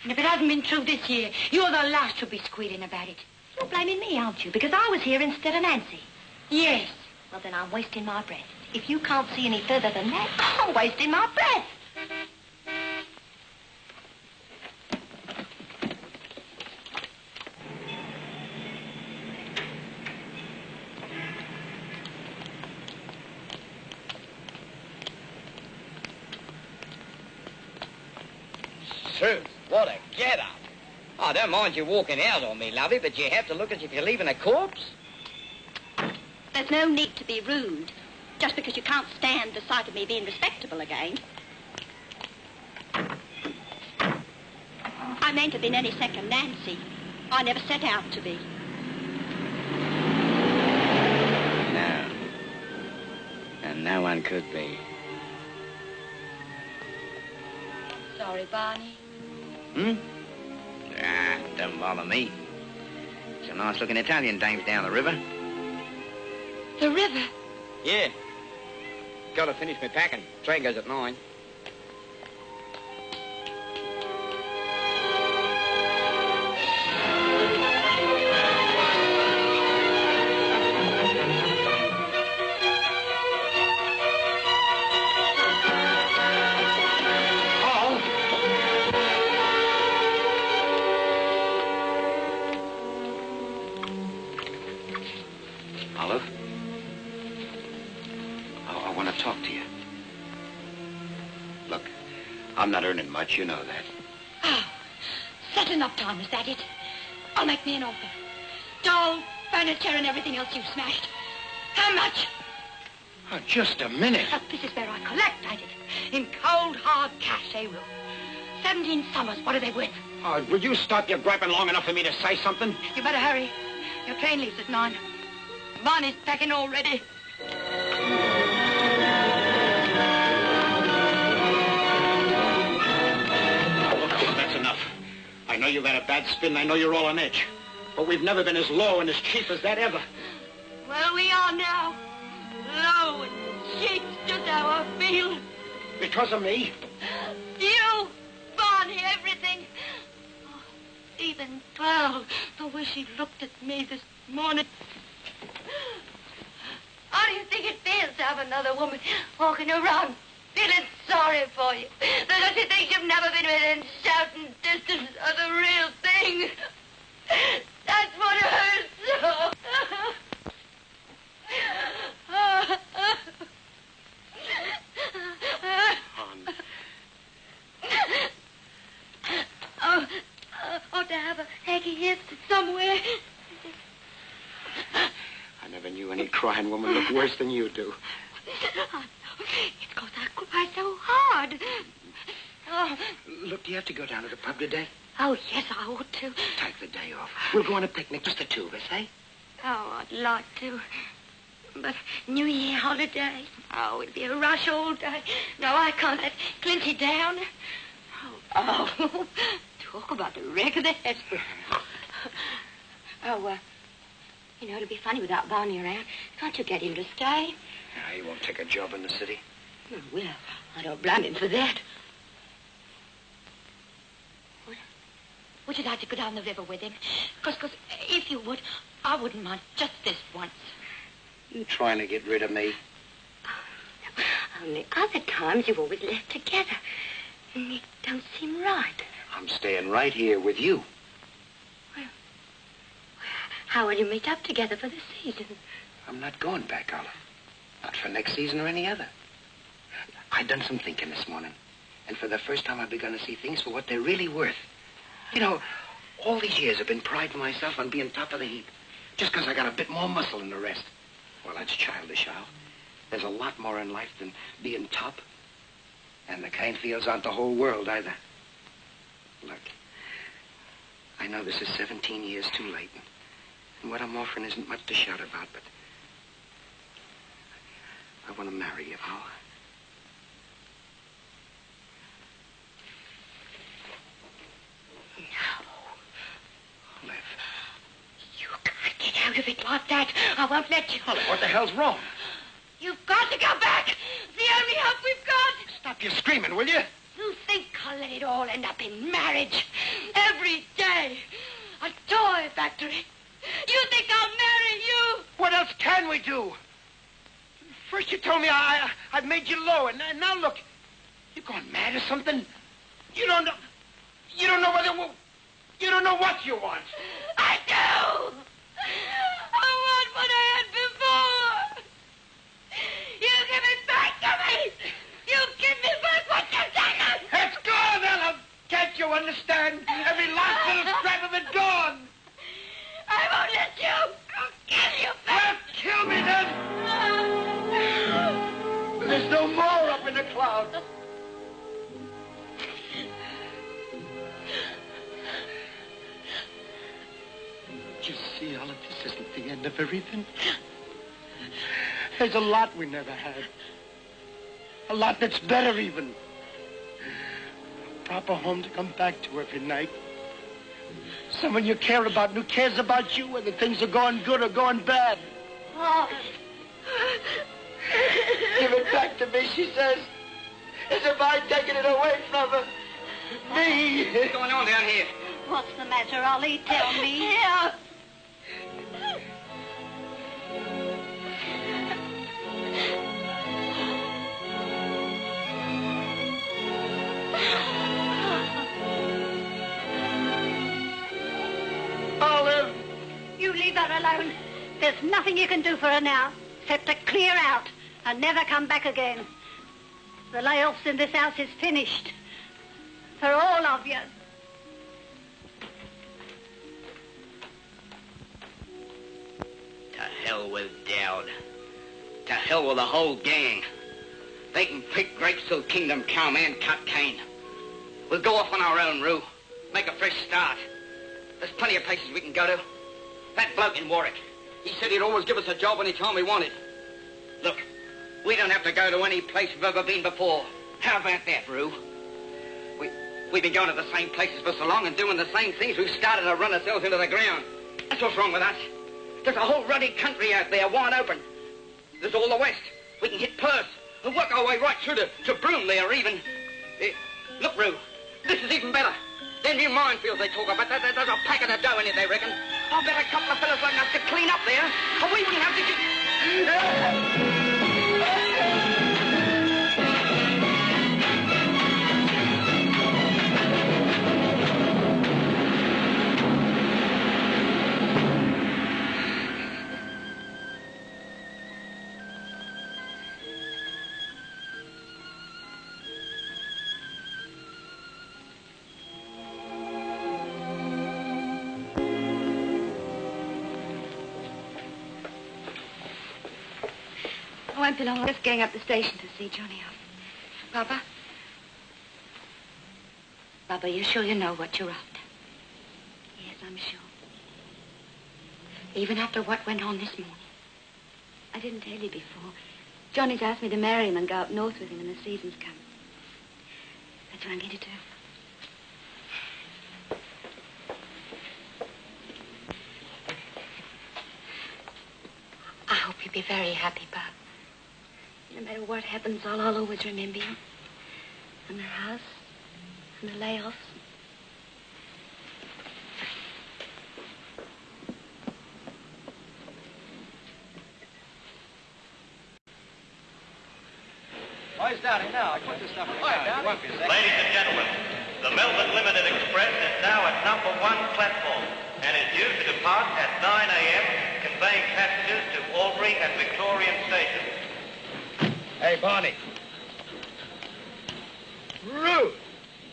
[SPEAKER 3] And if it hasn't been true this year, you're the last to be squealing about it.
[SPEAKER 4] You're blaming me, aren't you? Because I was here instead of Nancy.
[SPEAKER 3] Yes.
[SPEAKER 4] Well, then I'm wasting my breath. If you can't see any further than that, I'm wasting my breath.
[SPEAKER 6] Truth, what a get-up. I don't mind you walking out on me, lovey, but you have to look as if you're leaving a corpse.
[SPEAKER 4] There's no need to be rude, just because you can't stand the sight of me being respectable again. I mayn't have been any second Nancy. I never set out to be.
[SPEAKER 6] No. And no one could be.
[SPEAKER 3] Sorry, Barney.
[SPEAKER 2] Don't bother me. Some nice-looking Italian dames down the river.
[SPEAKER 3] The river?
[SPEAKER 6] Yeah. Got to finish my packing. Train goes at 9.
[SPEAKER 7] Olive? I want to talk to you. Look, I'm not earning much, you know that.
[SPEAKER 3] Oh, settling up time, is that it? I'll make me an offer. Doll, furniture, and everything else you've smashed. How much?
[SPEAKER 7] Oh, just a minute.
[SPEAKER 3] This is where I collect, ain't it? In cold, hard cash, eh, Will? 17 summers, what are they worth?
[SPEAKER 5] Oh, will you stop your griping long enough for me to say something?
[SPEAKER 3] You better hurry. Your train leaves at 9. Barney's packing already.
[SPEAKER 5] Oh, that's enough. I know you've had a bad spin. I know you're all on edge. But we've never been as low and as cheap as that ever.
[SPEAKER 3] Well, we are now. Low and cheap, just how I feel.
[SPEAKER 5] Because of me?
[SPEAKER 3] You, Barney, everything. Oh, even 12. I wish he'd looked at me this morning. How do you think it feels to have another woman walking around feeling sorry for you? Because you think you've never been within shouting distance of the real thing. That's what hurts so. Oh, to have a achy hip somewhere.
[SPEAKER 7] I never knew any crying woman look worse than you do.
[SPEAKER 3] It's because I cry so hard. Oh.
[SPEAKER 7] Look, do you have to go down to the pub today?
[SPEAKER 3] Oh, yes, I ought to.
[SPEAKER 7] Take the day off. We'll go on a picnic, just the two of us, eh?
[SPEAKER 3] Oh, I'd like to. But New Year holiday. Oh, it'd be a rush all day. No, I can't let Clinty down. Oh, talk about the wreck of the head. Oh, you know, it'll be funny without Barney around. Can't you get him to stay?
[SPEAKER 7] Yeah, he won't take a job in the city.
[SPEAKER 3] Well, I don't blame him for that. Would you like to go down the river with him? Because if you would, I wouldn't mind just this once.
[SPEAKER 7] You trying to get rid of me?
[SPEAKER 3] Only other times you've always left together. And it don't seem right.
[SPEAKER 7] I'm staying right here with you.
[SPEAKER 3] Well, how will you meet up together for the season?
[SPEAKER 7] I'm not going back, Olive. Not for next season or any other. I done some thinking this morning. And for the first time, I've begun to see things for what they're really worth. You know, all these years I've been priding myself on being top of the heap. Just because I got a bit more muscle than the rest. Well, that's childish, Al. There's a lot more in life than being top. And the kind feels aren't the whole world, either. Look, I know this is 17 years too late. And what I'm offering isn't much to shout about, but I want to marry you, Al.
[SPEAKER 3] No. You can't get out of it like that. I won't let you.
[SPEAKER 7] Olive, what the hell's wrong?
[SPEAKER 3] You've got to go back. It's the only hope we've got.
[SPEAKER 7] Stop your screaming, will you?
[SPEAKER 3] You think I'll let it all end up in marriage? Every day. A toy factory. You think I'll marry you?
[SPEAKER 7] What else can we do? First you told me I've made you low, and now look, you're going mad or something? You don't know what you want.
[SPEAKER 3] I do! I want what I had before! You give it back to me! You give me back what you've taken!
[SPEAKER 7] It's gone, Ellen! Can't you understand? Every last little scrap of it gone!
[SPEAKER 3] I won't let you! I'll kill you back!
[SPEAKER 7] Well, kill me then! There's no more up in the clouds. You see, Olive, this isn't the end of everything. There's a lot we never had. A lot that's better, even. A proper home to come back to every night. Someone you care about and who cares about you, whether things are going good or going bad.
[SPEAKER 3] Oh.
[SPEAKER 7] Give it back to me, she says. As if I'd taken it away from her. Me.
[SPEAKER 2] What's going on down here?
[SPEAKER 4] What's the matter, Ollie? Tell me.
[SPEAKER 3] Yeah.
[SPEAKER 7] Olive!
[SPEAKER 4] You leave her alone. There's nothing you can do for her now, except to clear out and never come back again. The layoffs in this house is finished. For all of you.
[SPEAKER 2] To hell with Dowd. To hell with the whole gang. They can pick grapes till kingdom come and cut cane. We'll go off on our own, Rue. Make a fresh start. There's plenty of places we can go to. That bloke in Warwick, he said he'd always give us a job any time we wanted. Look, we don't have to go to any place we've ever been before. How about that, Rue? We've been going to the same places for so long and doing the same things we've started to run ourselves into the ground. That's what's wrong with us. There's a whole ruddy country out there, wide open. There's all the West. We can hit Perth and work our way right through to Broome there, even. Look, Rue, this is even better. Them new minefields they talk about, there's a pack of the dough in it, they reckon. I'll bet a couple of fellas like us to clean up there, and we wouldn't have to get...
[SPEAKER 3] I won't be long. I'm just going up the station to see Johnny off. Baba? Baba, you sure you know what you're after? Yes, I'm sure. Even after what went on this morning. I didn't tell you before. Johnny's asked me to marry him and go up north with him when the season's come. That's what I'm going to do. I hope you'll be very happy, Bob. No matter what happens, I'll always remember you. And the house, and the layoffs.
[SPEAKER 14] Where's Downey now? I put this stuff in the car. You won't be a second.
[SPEAKER 8] Ladies and gentlemen, the Melbourne Limited Express is now at number 1 platform and is due to depart at 9 a.m., conveying passengers to Albury and Victorian stations.
[SPEAKER 7] Hey, Barney. Rude.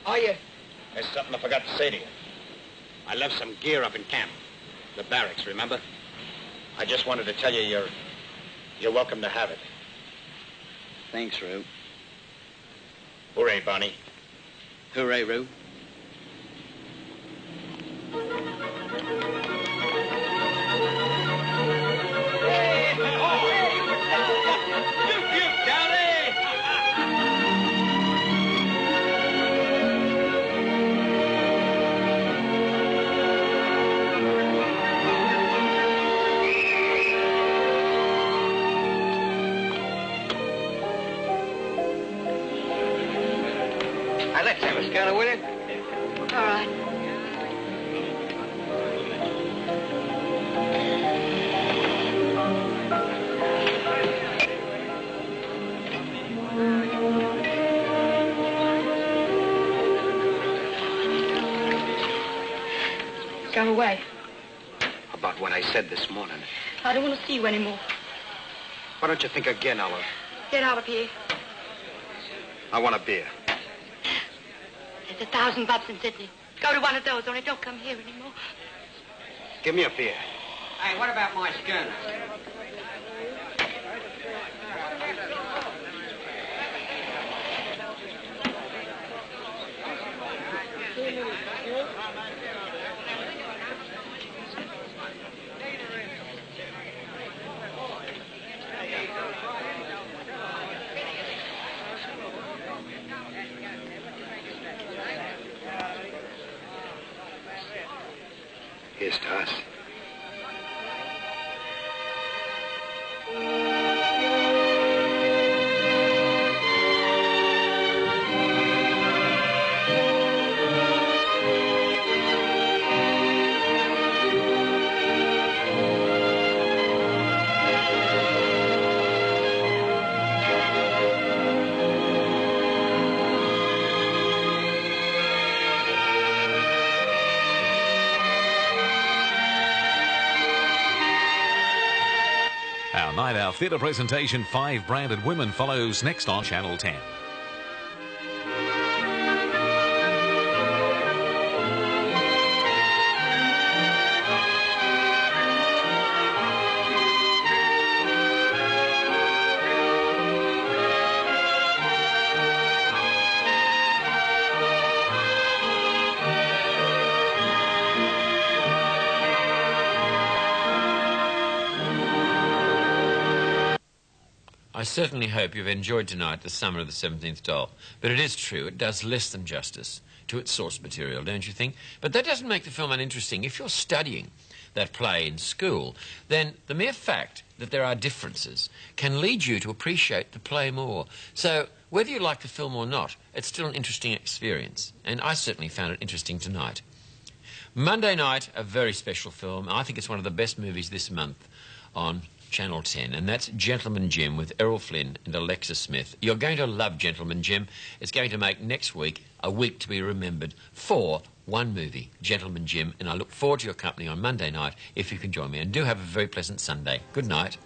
[SPEAKER 7] Are you?
[SPEAKER 5] There's something I forgot to say to you. I left some gear up in camp. The barracks, remember? I just wanted to tell you you're welcome to have it.
[SPEAKER 2] Thanks, Rue.
[SPEAKER 5] Hooray, Barney.
[SPEAKER 2] Hooray, Rue.
[SPEAKER 6] fella, will you?
[SPEAKER 3] All right. Go away.
[SPEAKER 7] About what I said this morning.
[SPEAKER 3] I don't want to see you anymore.
[SPEAKER 7] Why don't you think again, Olive?
[SPEAKER 3] Get out of here.
[SPEAKER 7] I want a beer.
[SPEAKER 3] There's 1,000 pubs in Sydney. Go to one of those, only don't come here anymore.
[SPEAKER 7] Give me a beer.
[SPEAKER 6] Hey, what about my schooner?
[SPEAKER 7] Here's to us.
[SPEAKER 16] Our Night Out Theatre presentation, Five Branded Women, follows next on Channel 10.
[SPEAKER 17] I certainly hope you've enjoyed tonight The Summer of the 17th Doll. But it is true, it does less than justice to its source material, don't you think? But that doesn't make the film uninteresting. If you're studying that play in school, then the mere fact that there are differences can lead you to appreciate the play more. So whether you like the film or not, it's still an interesting experience. And I certainly found it interesting tonight. Monday night, a very special film. I think it's one of the best movies this month on Channel 10, and that's Gentleman Jim with Errol Flynn and Alexa Smith. You're going to love Gentleman Jim. It's going to make next week a week to be remembered for one movie, Gentleman Jim, and I look forward to your company on Monday night if you can join me. And do have a very pleasant Sunday. Good night.